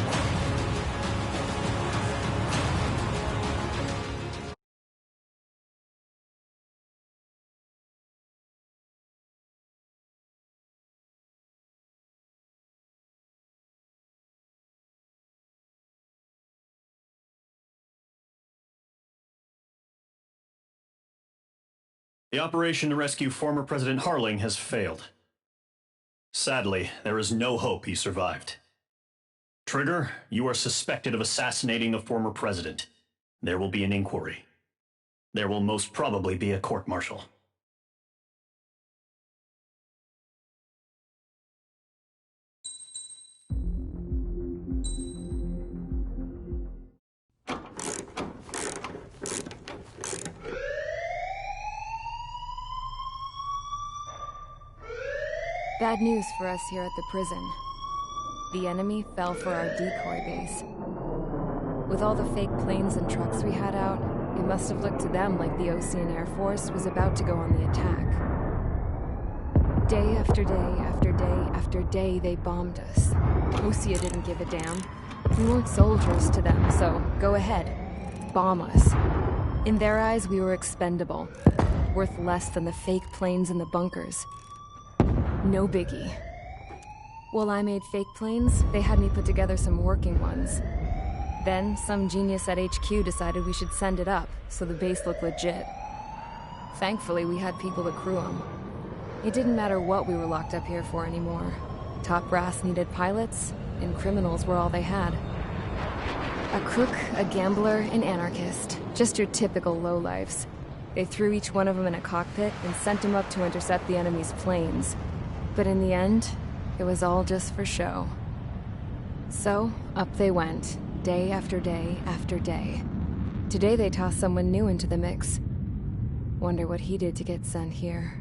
The operation to rescue former President Harling has failed. Sadly, there is no hope he survived. Trigger, you are suspected of assassinating a former president. There will be an inquiry. There will most probably be a court-martial. Bad news for us here at the prison. The enemy fell for our decoy base. With all the fake planes and trucks we had out, it must have looked to them like the Osean Air Force was about to go on the attack. Day after day after day after day, they bombed us. Osea didn't give a damn. We weren't soldiers to them, so go ahead. Bomb us. In their eyes, we were expendable. Worth less than the fake planes in the bunkers. No biggie. While I made fake planes, they had me put together some working ones. Then, some genius at HQ decided we should send it up, so the base looked legit. Thankfully, we had people to crew them. It didn't matter what we were locked up here for anymore. Top brass needed pilots, and criminals were all they had. A crook, a gambler, an anarchist. Just your typical lowlifes. They threw each one of them in a cockpit and sent them up to intercept the enemy's planes. But in the end, it was all just for show. So, up they went, day after day after day. Today they tossed someone new into the mix. Wonder what he did to get sent here.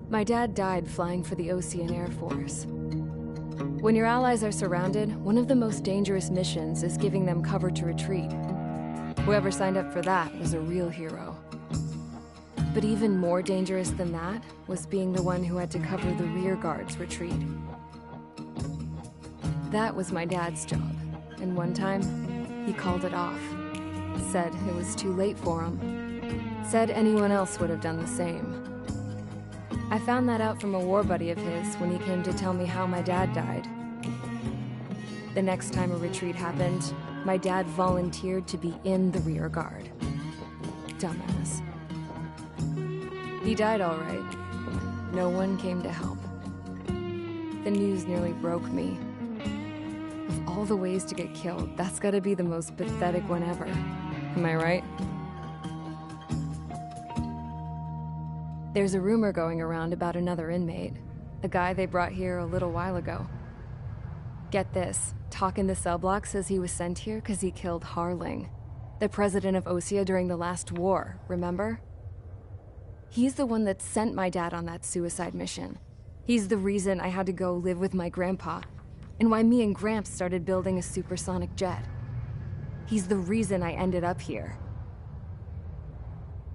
My dad died flying for the Osean Air Force. When your allies are surrounded, one of the most dangerous missions is giving them cover to retreat. Whoever signed up for that was a real hero. But even more dangerous than that was being the one who had to cover the rear guard's retreat. That was my dad's job, and one time, he called it off. Said it was too late for him. Said anyone else would have done the same. I found that out from a war buddy of his when he came to tell me how my dad died. The next time a retreat happened, my dad volunteered to be in the rear guard. Dumbass. He died all right. No one came to help. The news nearly broke me. Of all the ways to get killed, that's gotta be the most pathetic one ever. Am I right? There's a rumor going around about another inmate. A guy they brought here a little while ago. Get this, talk in the cell block says he was sent here because he killed Harling. The president of Osea during the last war, remember? He's the one that sent my dad on that suicide mission. He's the reason I had to go live with my grandpa, and why me and Gramps started building a supersonic jet. He's the reason I ended up here.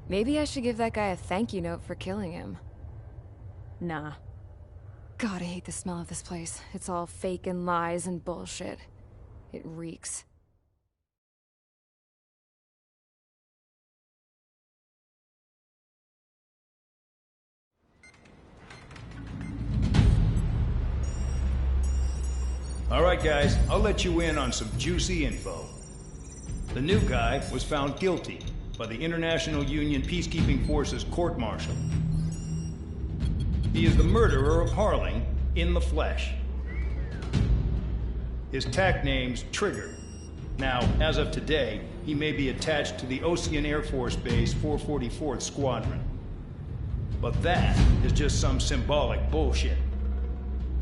Maybe I should give that guy a thank you note for killing him. Nah. God, I hate the smell of this place. It's all fake and lies and bullshit. It reeks. All right, guys, I'll let you in on some juicy info. The new guy was found guilty by the International Union Peacekeeping Forces court-martial. He is the murderer of Harling in the flesh. His TAC name's Trigger. Now, as of today, he may be attached to the Osean Air Force Base 444th Squadron. But that is just some symbolic bullshit.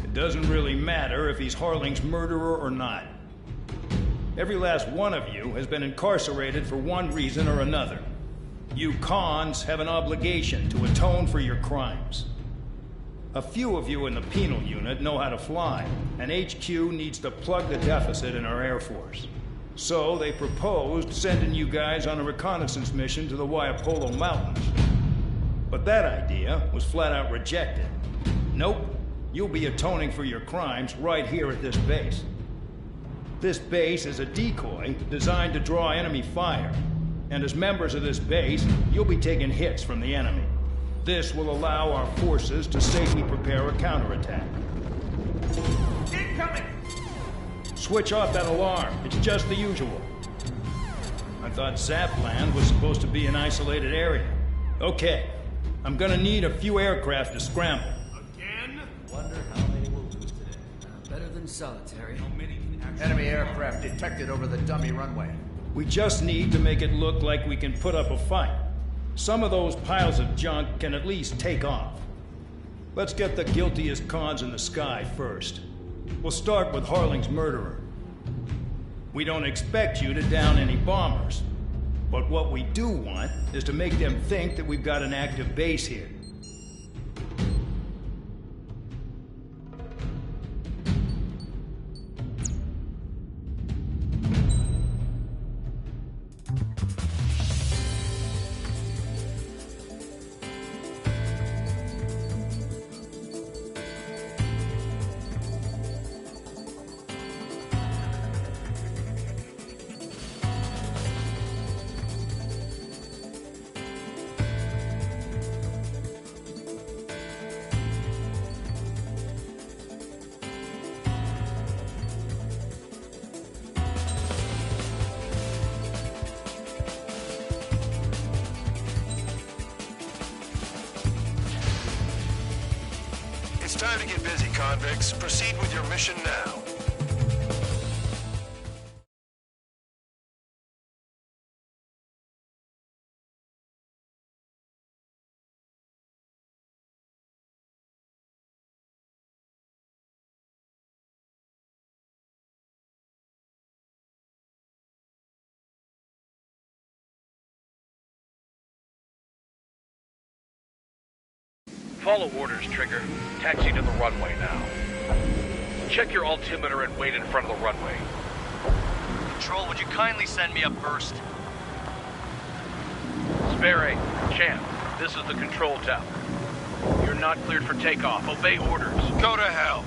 It doesn't really matter if he's Harling's murderer or not. Every last one of you has been incarcerated for one reason or another. You cons have an obligation to atone for your crimes. A few of you in the penal unit know how to fly, and HQ needs to plug the deficit in our Air Force. So they proposed sending you guys on a reconnaissance mission to the Waiapolo Mountains. But that idea was flat out rejected. Nope, you'll be atoning for your crimes right here at this base. This base is a decoy designed to draw enemy fire, and as members of this base, you'll be taking hits from the enemy. This will allow our forces to safely prepare a counterattack. Incoming! Switch off that alarm. It's just the usual. I thought Zapland was supposed to be an isolated area. Okay, I'm gonna need a few aircraft to scramble. Again? Wonder how many we'll lose today. Better than solitary. Enemy aircraft detected over the dummy runway. We just need to make it look like we can put up a fight. Some of those piles of junk can at least take off. Let's get the guiltiest cons in the sky first. We'll start with Harling's murderer. We don't expect you to down any bombers. But what we do want is to make them think that we've got an active base here. It's time to get busy, convicts. Proceed with your mission now. Follow orders, Trigger. Taxi to the runway now. Check your altimeter and wait in front of the runway. Control, would you kindly send me up first? Spare 8, Champ, this is the control tower. You're not cleared for takeoff. Obey orders. Go to hell.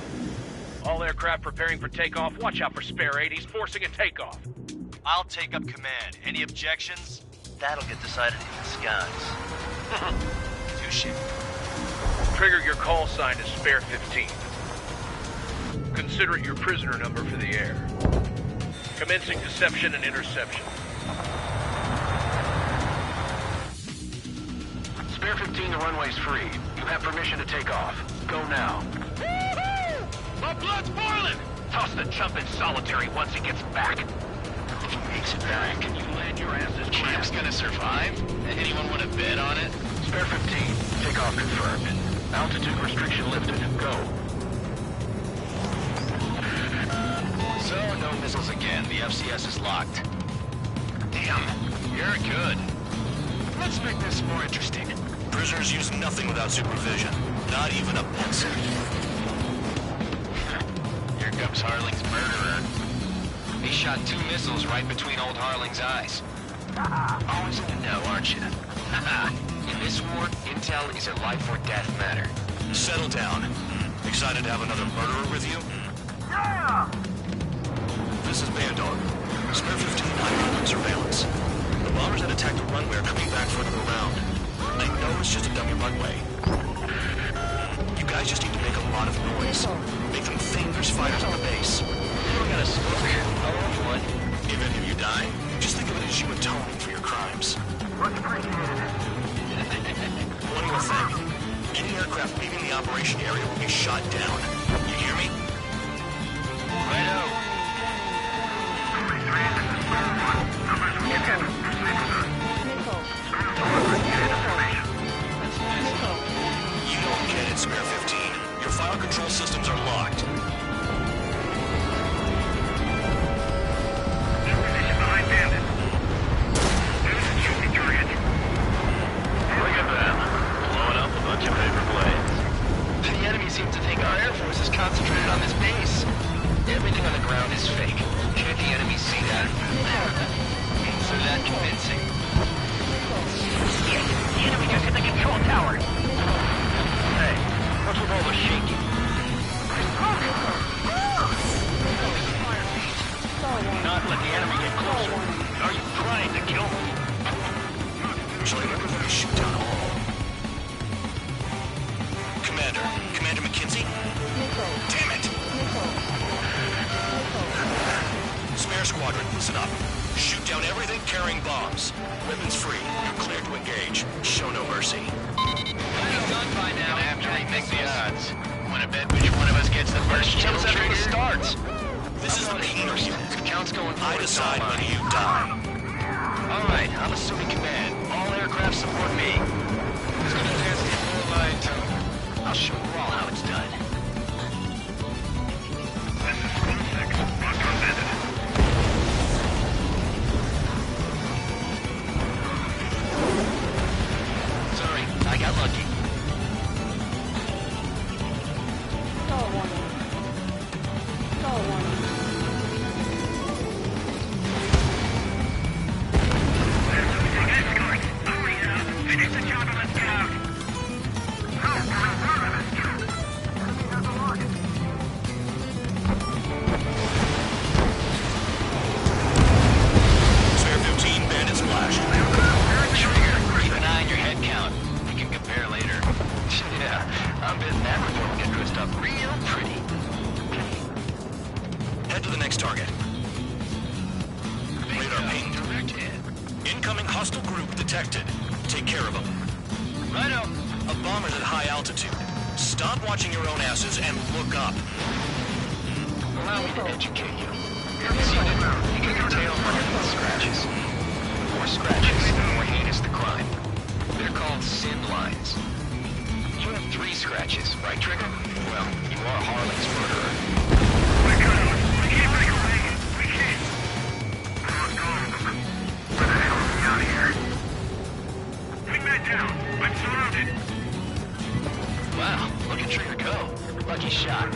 All aircraft preparing for takeoff. Watch out for Spare 8. He's forcing a takeoff. I'll take up command. Any objections? That'll get decided in the skies. Touche. Trigger, your call sign is Spare 15. Consider it your prisoner number for the air. Commencing deception and interception. Spare 15, the runway's free. You have permission to take off. Go now. Woohoo! My blood's boiling! Toss the chump in solitary once he gets back. If he makes it back, can you land your asses? Champ's gonna survive? Anyone want to bet on it? Spare 15, takeoff confirmed. Altitude restriction lifted. Go. So, no missiles again. The FCS is locked. Damn. You're good. Let's make this more interesting. Prisoners use nothing without supervision. Not even a pencil. Here comes Harling's murderer. He shot 2 missiles right between old Harling's eyes. Always in the know, aren't you? In this war, intel is a life or death matter. Settle down. Excited to have another murderer with you? Yeah! This is Bandog. Spare 15 on surveillance. The bombers that attacked the runway are coming back for another round. I know it's just a dummy runway. You guys just need to make a lot of noise. Make them think there's fighters on the base. You don't gotta smoke. I'll roll one. If any of you die, just think of it as you atoning for your crimes. Much appreciated. One more thing. Any aircraft leaving the operation area will be shot down. You hear me? Righto. You don't get it, Spare 15. Your file control systems are locked. Behind Bandit. Shooting target. Look at them. Blowing up a bunch of paper planes. The enemy seems to think our Air Force is concentrated on this base. Everything on the ground is fake. Can't the enemy see that? So that convincing. Shit! The enemy just hit the control tower! Hey, what's with all the shaking? Not let the enemy get closer. Are you trying to kill me? Shall everybody shoot down all? Commander McKenzie? Damn it! Spare squadron, listen up. Shoot down everything carrying bombs. Weapons free. You're cleared to engage. Show no mercy. He's done by now. After they make the odds. Wanna bet which one of us gets the first kill after it starts? This is the Keener unit. Counts going forward. I decide when you die. Alright, I'm assuming command. All aircraft support me. Who's gonna test the full line tone? I'll show you all how it's done. This is School 6. Roger on Bandit. Sorry, I got lucky. Finish the job and let's get out. Spare 15, bandits flashed. Trigger, keep an eye on your head count. We can compare later. Yeah, I'm betting that report will get dressed up real pretty. Head to the next target. Radar ping. Direct hit. Incoming hostile group detected. Take care of them. Righto. A bomber's at high altitude. Stop watching your own asses and look up. Allow me to educate you. See it? You get your tail underneath scratches. The more scratches, the more heinous the crime. They're called sin lines. You have 3 scratches, right, Trigger? Well, you are Harling's murderer. We're cut out. We can't break away. We can't. Where the hell are we out of here? Bring that down. I'm surrounded. Wow, look at Trigger go. Lucky shot.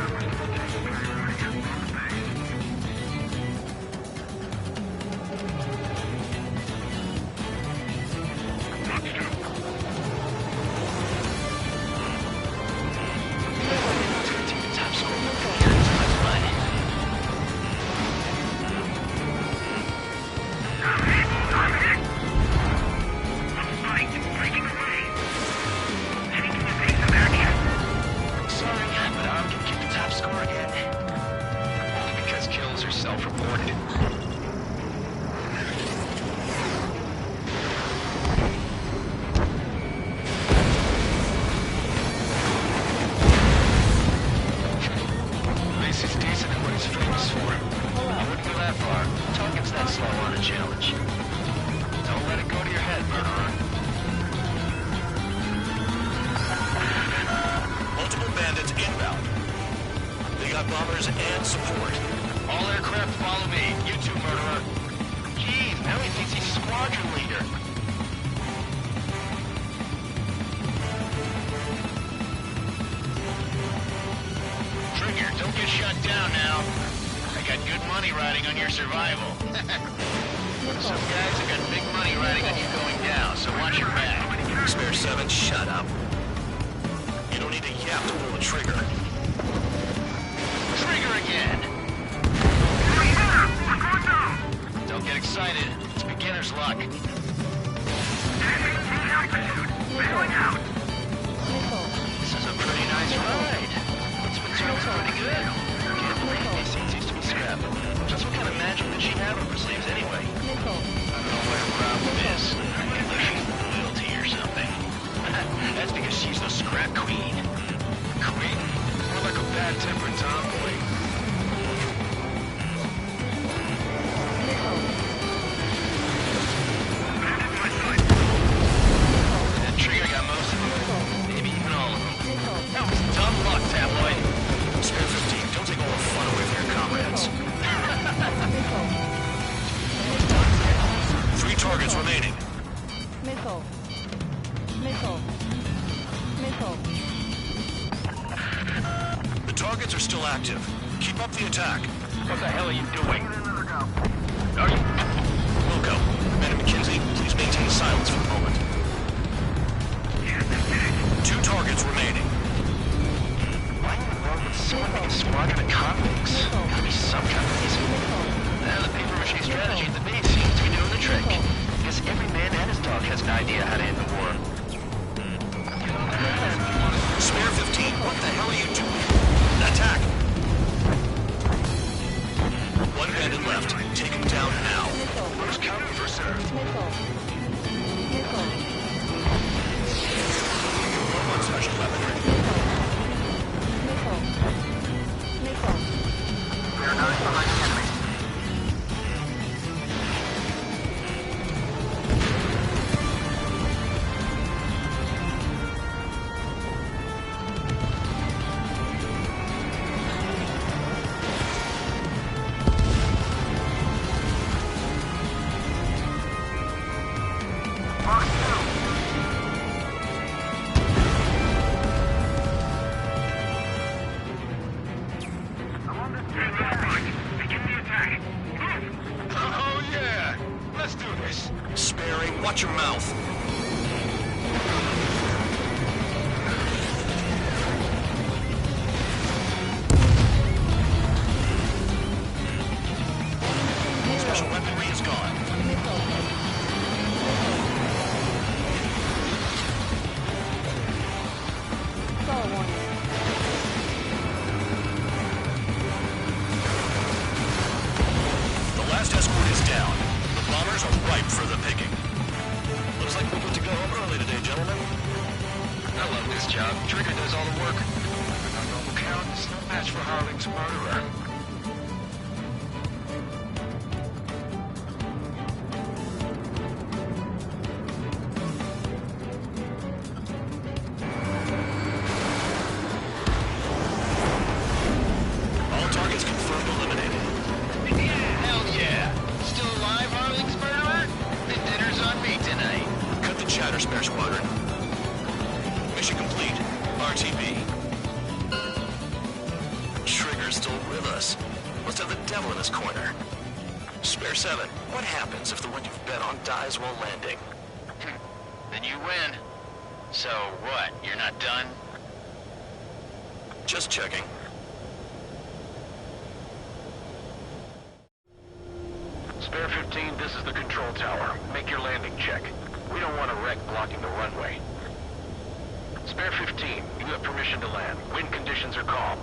riding on your survival. Some guys have got big money riding on you going down, so watch your back. Spare 7, shut up. You don't need a yap to pull the trigger. Trigger again! Don't get excited. It's beginner's luck. This is a pretty nice ride. It's material's pretty good. Can't believe these things used to be scrapped. Just what kind of magic did she have up her sleeves anyway? I don't know what her problem is. I think she's loyalty or something. That's because she's the scrap queen. Queen? More like a bad-tempered tomboy. That trigger got most of them. Maybe even all of them. That was dumb luck, tabloid. Spare 15, don't take all the fun away from your comrades. 3 targets remaining. Missile. Missile. Missile. The targets are still active. Keep up the attack. What the hell are you doing? Are you... Wilco, Madam McKinsey, please maintain silence for a moment. 2 targets remaining. Why in the world would someone make a squadron of convicts? Gotta be some kind of reason. The paper-mache strategy at the base seems to be doing the trick. Guess every man and his dog has an idea how to end the war. Spare 15, what the hell are you doing? Attack! 1 bandit left. Take him down now. Who's counting for sir? Untouched weaponry. We are not behind the enemy. Oh yeah! Let's do this. Sparing, watch your mouth. Special weaponry is gone. The last escort is down. The bombers are ripe for the picking. Looks like we're good to go home early today, gentlemen. I love this job. Trigger does all the work. On normal count, it's no match for Harling's murderer. All targets confirmed eliminated. Hell yeah! Still alive, Harling's murderer? The dinner's on me tonight. Cut the chatter, Spare Squadron. Mission complete. RTB. Trigger's still with us. Must have the devil in his corner. Spare 7, what happens if the one you've bet on dies while landing? Then you win. So what, you're not done? Just checking. Spare 15, this is the control tower. Make your landing check. We don't want a wreck blocking the runway. Spare 15, you have permission to land. Wind conditions are calm.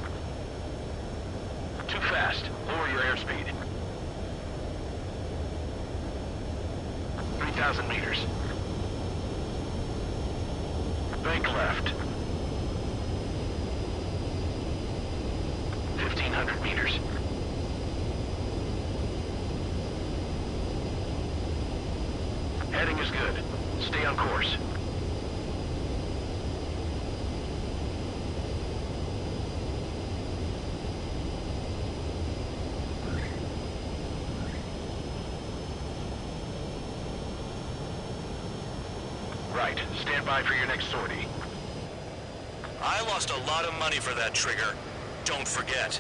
Too fast. Lower your airspeed. 3,000 meters. Bank left. 1,500 meters. Heading is good. Stay on course. Right. Stand by for your next sortie. I lost a lot of money for that trigger. Don't forget.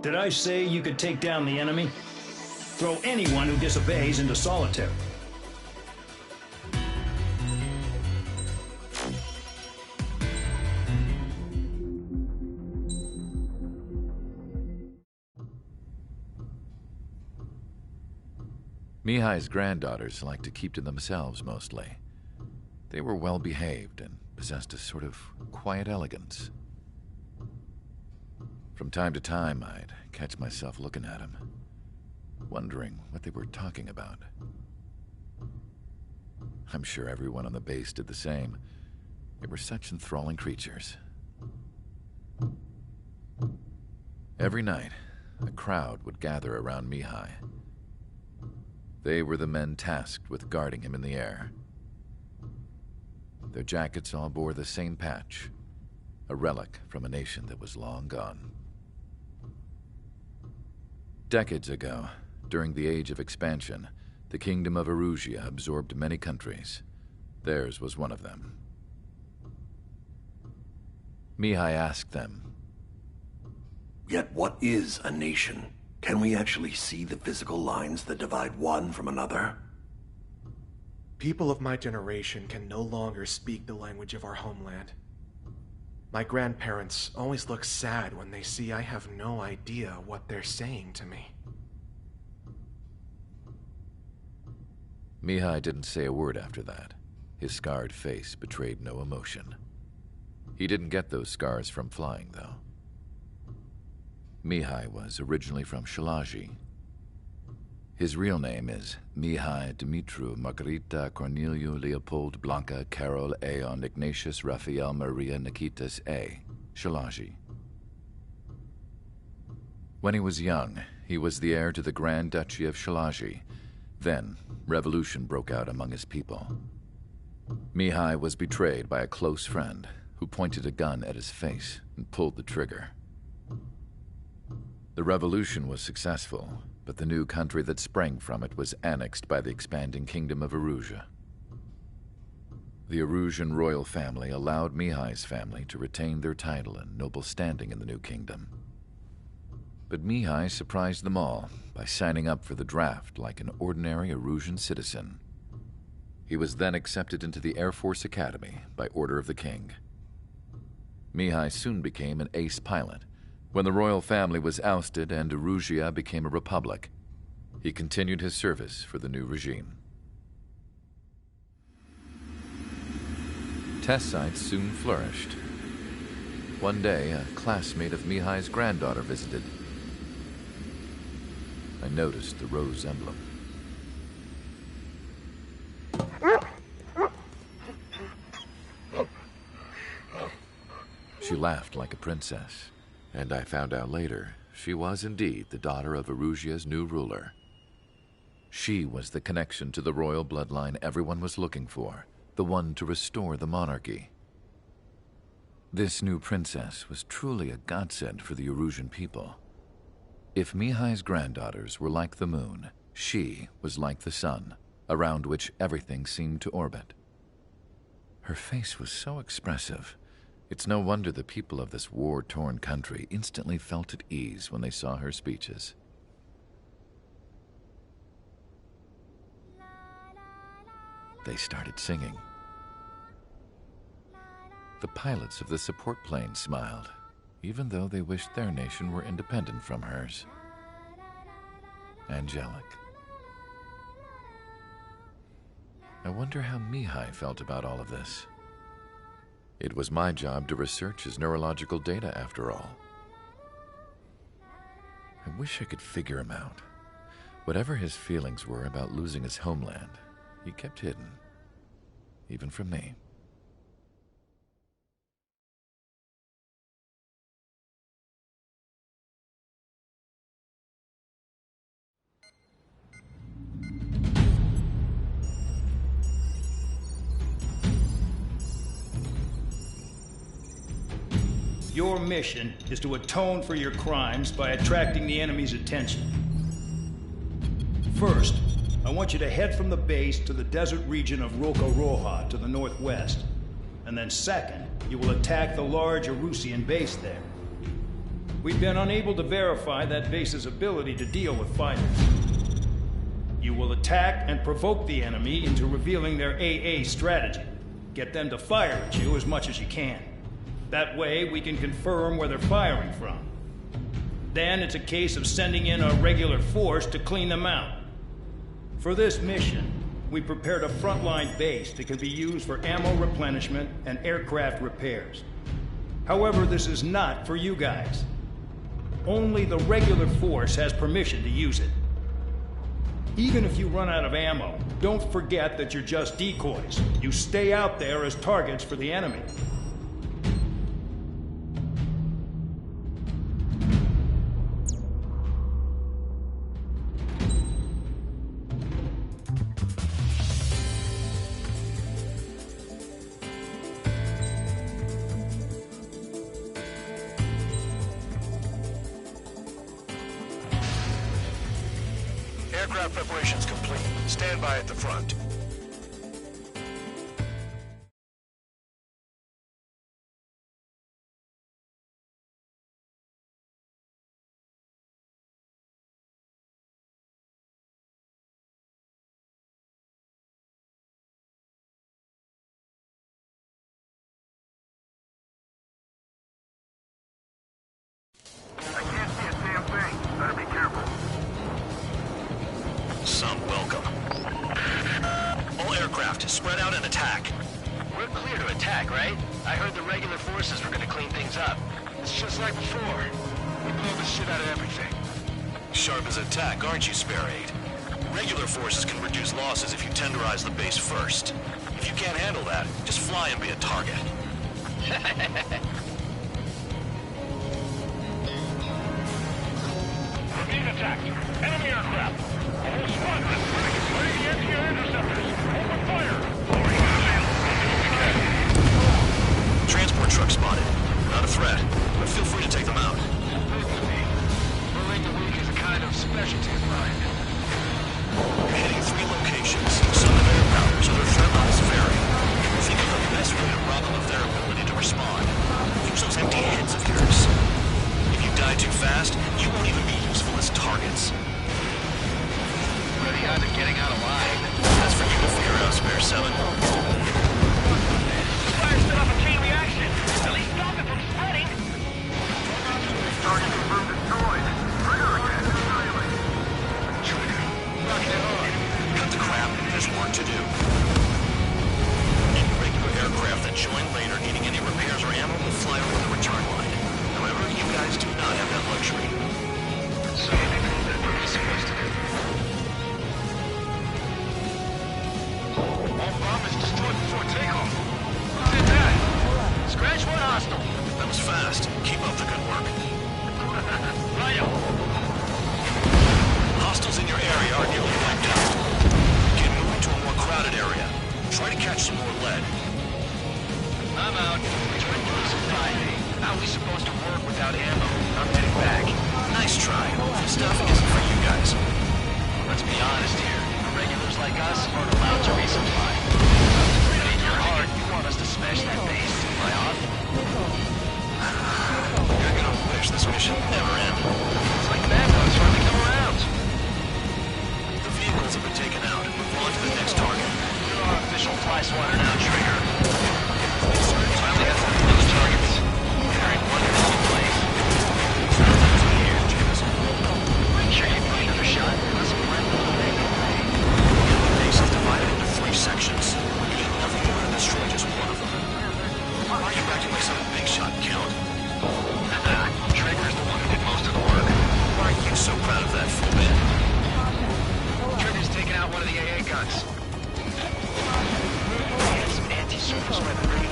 Did I say you could take down the enemy? Throw anyone who disobeys into solitary. Mihai's granddaughters liked to keep to themselves mostly. They were well behaved and possessed a sort of quiet elegance. From time to time, I'd catch myself looking at them, wondering what they were talking about. I'm sure everyone on the base did the same. They were such enthralling creatures. Every night, a crowd would gather around Mihai. They were the men tasked with guarding him in the air. Their jackets all bore the same patch, a relic from a nation that was long gone. Decades ago, during the Age of Expansion, the Kingdom of Erusia absorbed many countries. Theirs was one of them. Mihai asked them, "Yet what is a nation? Can we actually see the physical lines that divide one from another?" People of my generation can no longer speak the language of our homeland. My grandparents always look sad when they see I have no idea what they're saying to me. Mihai didn't say a word after that. His scarred face betrayed no emotion. He didn't get those scars from flying, though. Mihai was originally from Shalaji. His real name is Mihai Dumitru Margarita Corneliu Leopold Blanca Carol Aeon Ignatius Raphael Maria Nikitas A. Shalaji. When he was young, he was the heir to the Grand Duchy of Shalaji. Then, revolution broke out among his people. Mihai was betrayed by a close friend who pointed a gun at his face and pulled the trigger. The revolution was successful, but the new country that sprang from it was annexed by the expanding Kingdom of Erusia. The Erusian royal family allowed Mihai's family to retain their title and noble standing in the new kingdom. But Mihai surprised them all by signing up for the draft like an ordinary Erusian citizen. He was then accepted into the Air Force Academy by order of the king. Mihai soon became an ace pilot. When the royal family was ousted and Erusia became a republic, he continued his service for the new regime. Test sites soon flourished. One day, a classmate of Mihai's granddaughter visited. I noticed the rose emblem. She laughed like a princess. And I found out later, she was indeed the daughter of Erusia's new ruler. She was the connection to the royal bloodline everyone was looking for, the one to restore the monarchy. This new princess was truly a godsend for the Erusian people. If Mihai's granddaughters were like the moon, she was like the sun, around which everything seemed to orbit. Her face was so expressive. It's no wonder the people of this war-torn country instantly felt at ease when they saw her speeches. They started singing. The pilots of the support plane smiled, even though they wished their nation were independent from hers. Angelic. I wonder how Mihai felt about all of this. It was my job to research his neurological data, after all. I wish I could figure him out. Whatever his feelings were about losing his homeland, he kept hidden, even from me. Your mission is to atone for your crimes by attracting the enemy's attention. First, I want you to head from the base to the desert region of Roca Roja to the northwest, and then second, you will attack the large Erusian base there. We've been unable to verify that base's ability to deal with fighters. You will attack and provoke the enemy into revealing their AA strategy. Get them to fire at you as much as you can. That way, we can confirm where they're firing from. Then it's a case of sending in a regular force to clean them out. For this mission, we prepared a frontline base that can be used for ammo replenishment and aircraft repairs. However, this is not for you guys. Only the regular force has permission to use it. Even if you run out of ammo, don't forget that you're just decoys. You stay out there as targets for the enemy. Aircraft preparations complete. Stand by at the front. I can't see a damn thing. Better be careful. Some welcome. All aircraft, spread out and attack. We're clear to attack, right? I heard the regular forces were gonna clean things up. It's just like before. We blow the shit out of everything. Sharp as attack, aren't you, Spare 8? Regular forces can reduce losses if you tenderize the base first. If you can't handle that, just fly and be a target. We're being attacked. Enemy aircraft. A whole squadron. Ready the NTR interceptors. Open fire. Transport truck spotted. Not a threat, but feel free to take them out. Bullying the weak is a kind of specialty of mine. You're hitting 3 locations. Some have air power, so their threat levels vary. Think of the best way to rob them of their ability to respond. Use those empty heads of yours. If you die too fast, you won't even be useful as targets. Ready on to getting out alive. That's for you to figure out, Spare 7. Fire set off a chain reaction. At least stop it from spreading. Target confirmed destroyed. Trigger again. Trigger. Rocking it on. Cut the crap. There's work to do. Any regular aircraft that join later needing any repairs or ammo will fly over the return line. However, you guys do not have that luxury. So, that's what we're supposed to do. All bombers destroyed before takeoff. Who did that? Scratch one hostile. That was fast. Keep up the good work. Rhino. Hostiles in your area are nearly wiped out. Get moving to a more crowded area. Try to catch some more lead. I'm out. Twin Blues and 5A. How are we supposed to work without ammo? I'm heading back. Nice try. This stuff isn't for you guys. Let's be honest here. Regulars like us aren't allowed to resupply. In your heart, you want us to smash that base. Am I off? You're gonna wish this mission never ended. It's like bad ones finally come around. The vehicles have been taken out. Move on to the next target. You're our official fly swatter now, Trigger. Finally got some of those targets. Carrying one in one place. Here, Jameson. Sure you need another shot. Let's blend the thing. The base is divided into 3 sections. You need nothing more to destroy just one of them. Why are you acting like some big shot, Count? Trigger's the one who did most of the work. Why are you so proud of that full bit? Trigger's taking out one of the AA guns. He has some anti-surface weaponry.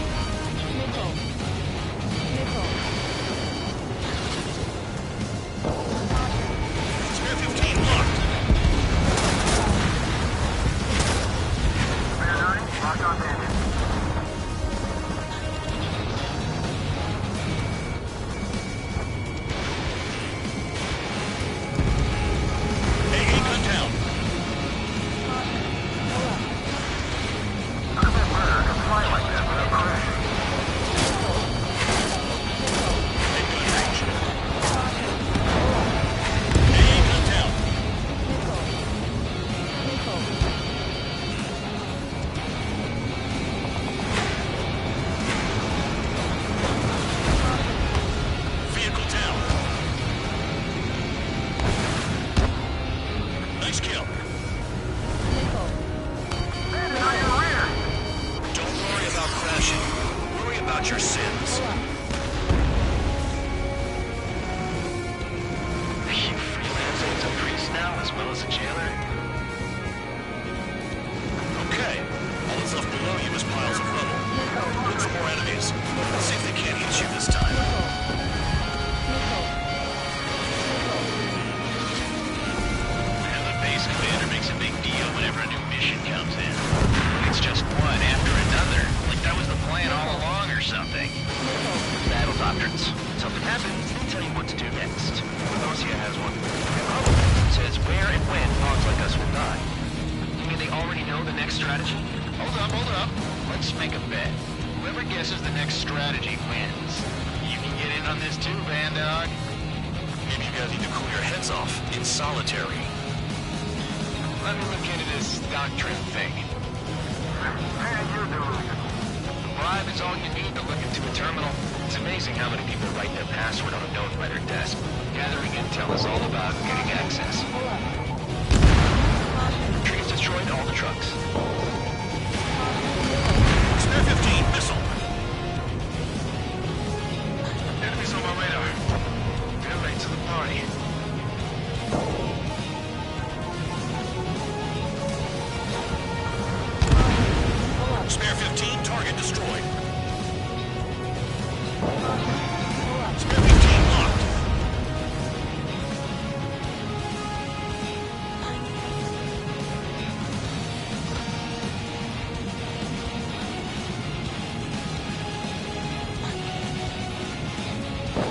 Spare 15 locked. Spare 9, locked on bandit. AA gun down. comes in. It's just one after another, like that was the plan all along or something. Battle doctrines. Something happens, they tell you what to do next. Northosia has one. It says where and when pawns like us will die. You mean they already know the next strategy? Hold up. Let's make a bet. Whoever guesses the next strategy wins. You can get in on this too, Vandog. Maybe you guys need to cool your heads off in solitary. Let me look into this doctrine thing. The bribe is all you need to look into a terminal. It's amazing how many people write their password on a note by their desk. Gathering intel is all about getting access. Trees destroyed all the trucks. Spare 15, missile. Enemies on my radar. They're late to the party. Spare 15, target destroyed. Spare 15 locked.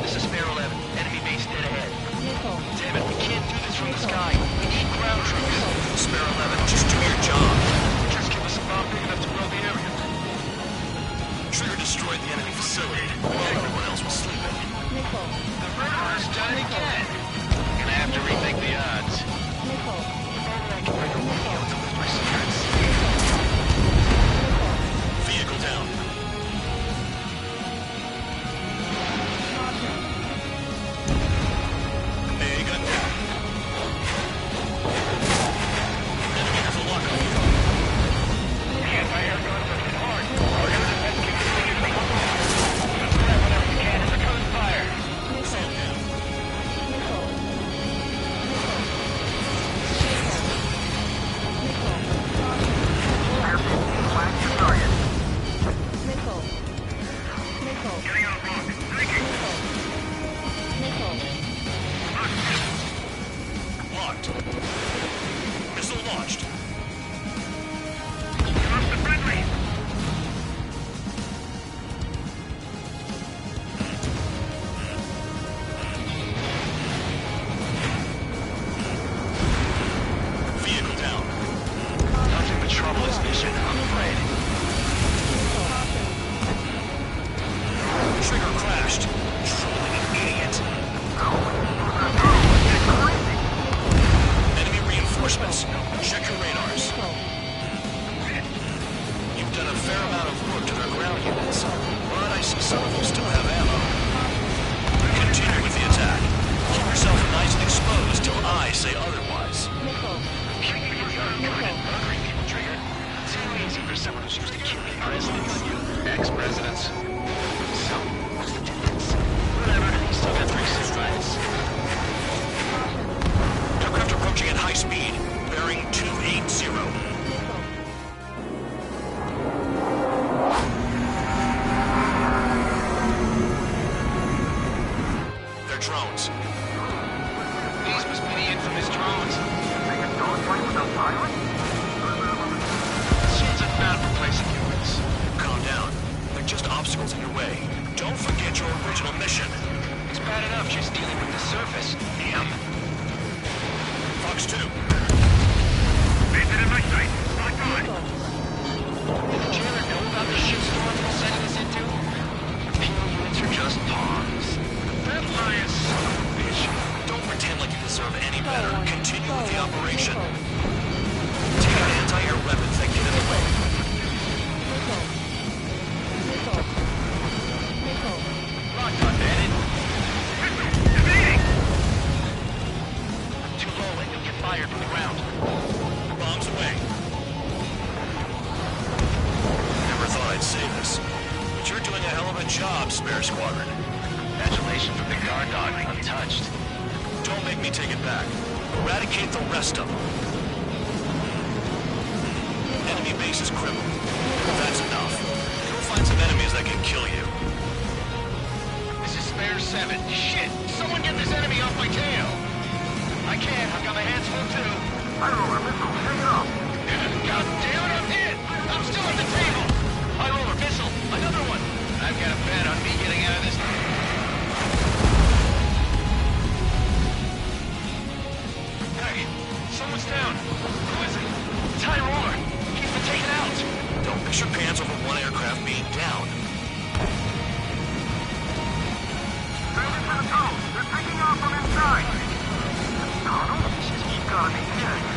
This is Spare 11. Enemy base dead ahead. Damn it, we can't do this from the sky. We need ground troops. Spare 11, just do your job. Just give us a bomb big enough to blow the area. Trigger destroyed the enemy facility. Everyone else was sleeping. The murderer's done it again. Gonna have to rethink the odds. Maybe I can bring a radio to lift my spirits. Vehicle down. A gun down. Enemy has a lock on you. The anti-air guns are hit hard. Our air defense can continue to hold. Just grab whatever you can and return fire. Stand down. Getting on a block. Thinking. Locked. Missile launched. Trust the friendly. Vehicle down. Nothing but trouble is mission, I'm afraid. Trigger crashed. Trolling idiot. Enemy reinforcements. Check your radars. You've done a fair amount of work to their ground units, but I see some of them still have ammo. Continue with the attack. Keep yourself nice and exposed till I say otherwise. Murdering people, Trigger. Too easy for someone who's used to killing presidents. Ex-presidents. Some lieutenants. Whatever, still got 3 strides. Aircraft approaching at high speed. Bearing 280. They're drones. These must be the infamous drones. Seems it's not replacing humans. Calm down. They're just obstacles in your way. Don't forget your original mission. It's bad enough just dealing with the surface. Damn. Fox 2. Base in my sight. Not good. Did the jailer know about the shitstorm we're sending us into? Penal units are just pawns. That lion son of a bitch. Don't pretend like you deserve any better. Continue with the operation. Take out anti-air weapons that get in the way. Locked on, bandit. Evading! Too low and you'll get fired from the ground. Bombs away. Never thought I'd say this, but you're doing a hell of a job, Spare Squadron. Congratulations for the guard dog, untouched. Don't make me take it back. Eradicate the rest of them. Enemy base is crippled. That's enough. Go find some enemies that can kill you. This is Spare 7. Shit! Someone get this enemy off my tail! I can't. I've got my hands full too. I don't know, missile. Take it off. God damn it, I'm hit! I'm still at the table! High roller, missile! Another one! I've got a bet on me getting out of this. Hey, someone's down. Who is it? It's High roller. He's been taken out. Don't mix your pants over one aircraft being down. Straight into the tunnel. They're taking off from inside. Tunnel? You gotta be kidding.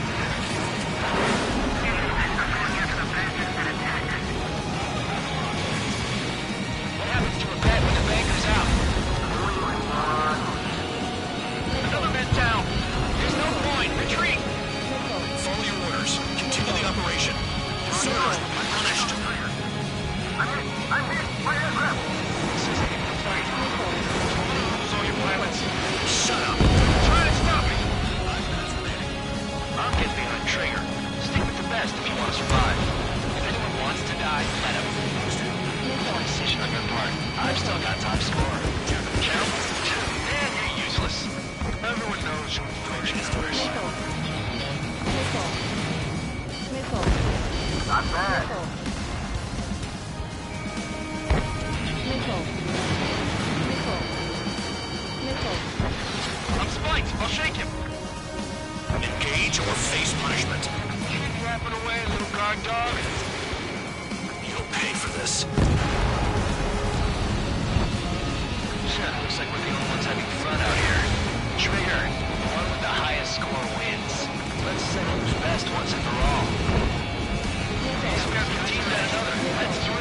What happens to a bet when the banker's out? Another man down. There's no point. Retreat. Follow your orders. Continue the operation. Deserters will be punished. I'm hit. My aircraft. Lose all your pilots. Shut up. Try to stop me. I'm getting behind Traeger. Stick with the best if you want to survive. If anyone wants to die, let him. Poor decision on your part. I've still got top score. Count? Man, you're useless. Everyone knows who approaches doors. Not bad. I'm spiked. I'll shake him. Engage or face punishment. Keep yapping away, little guard dog. You'll pay for this. Looks like we're the only ones having fun out here. Trigger, the one with the highest score wins. Let's settle who's best once and for all. Spare 15 and another. That's 3.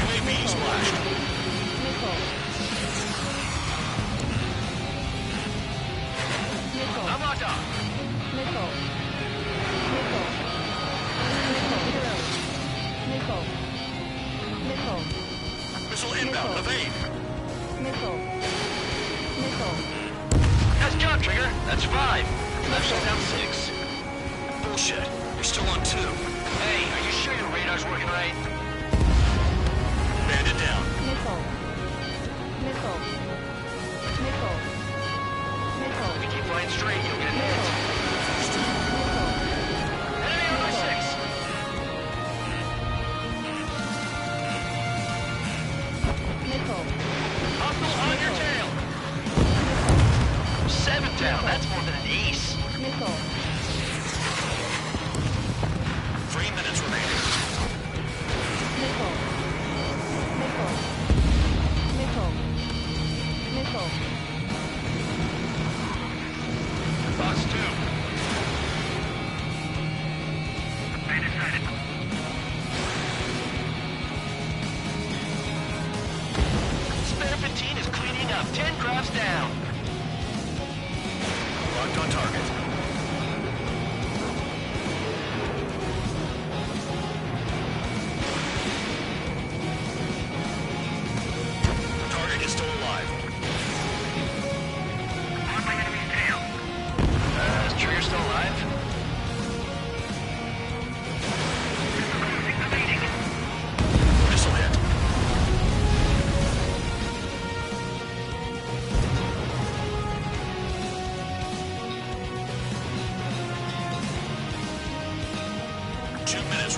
UAV splashed. I'm locked off. Missile inbound. Evade. Nice job, Trigger. That's 5. Left shot down 6. Bullshit. You're still on 2. Hey, are you sure your radar's working right? Bandit down. If you keep flying straight, you'll get hit. Enemy on my 6. Hostile on your tail. 7 down. That's more than an ace. 3 minutes remaining. Box 2. Spare 15 is cleaning up. 10 crafts down. Locked on target. Target is still alive. On my enemy's tail. Is Trigger still alive? Missile hit.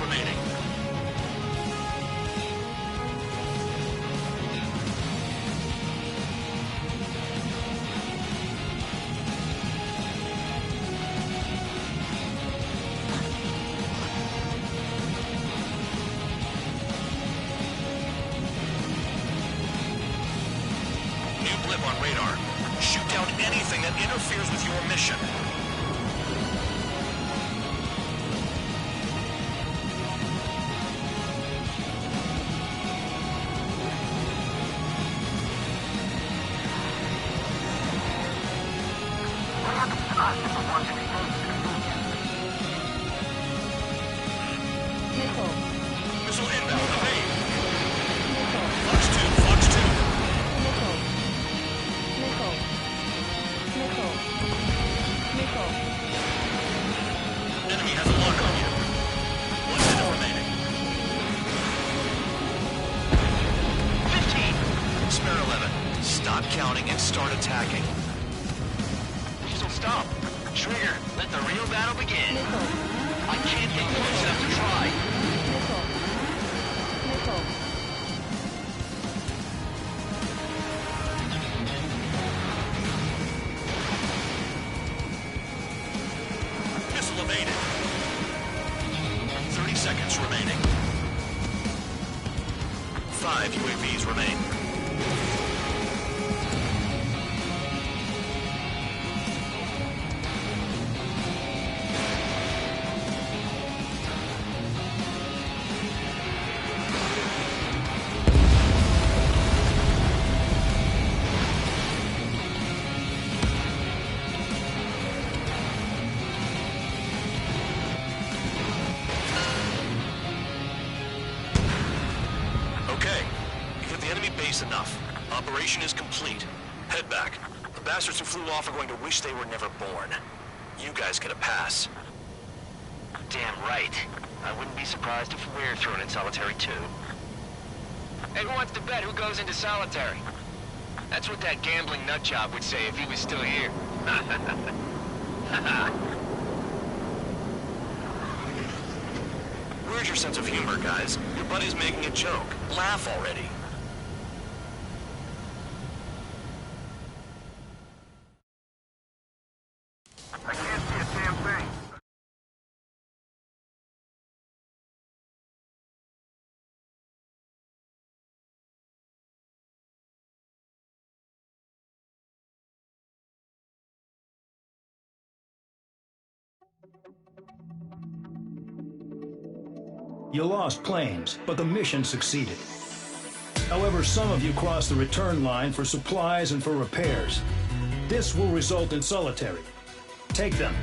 Remaining. New blip on radar. Shoot down anything that interferes with your mission. Missile inbound. Evade. Fox 2. Fox 2. Enemy has a lock on you. 1 minute remaining. 15. Spare 11. Stop counting and start attacking. Diesel, stop. Trigger, let the real battle begin. I can't get close enough to try. Missile evaded. 30 seconds remaining. 5 UAVs remain. Enough. Operation is complete. Head back. The bastards who flew off are going to wish they were never born. You guys get a pass. Damn right. I wouldn't be surprised if we're thrown in solitary too. Hey, who wants to bet who goes into solitary? That's what that gambling nutjob would say if he was still here. Where's your sense of humor, guys? Your buddy's making a joke. Laugh already. I can't see a damn thing. You lost planes, but the mission succeeded. However, some of you crossed the return line for supplies and for repairs. This will result in solitary. Take them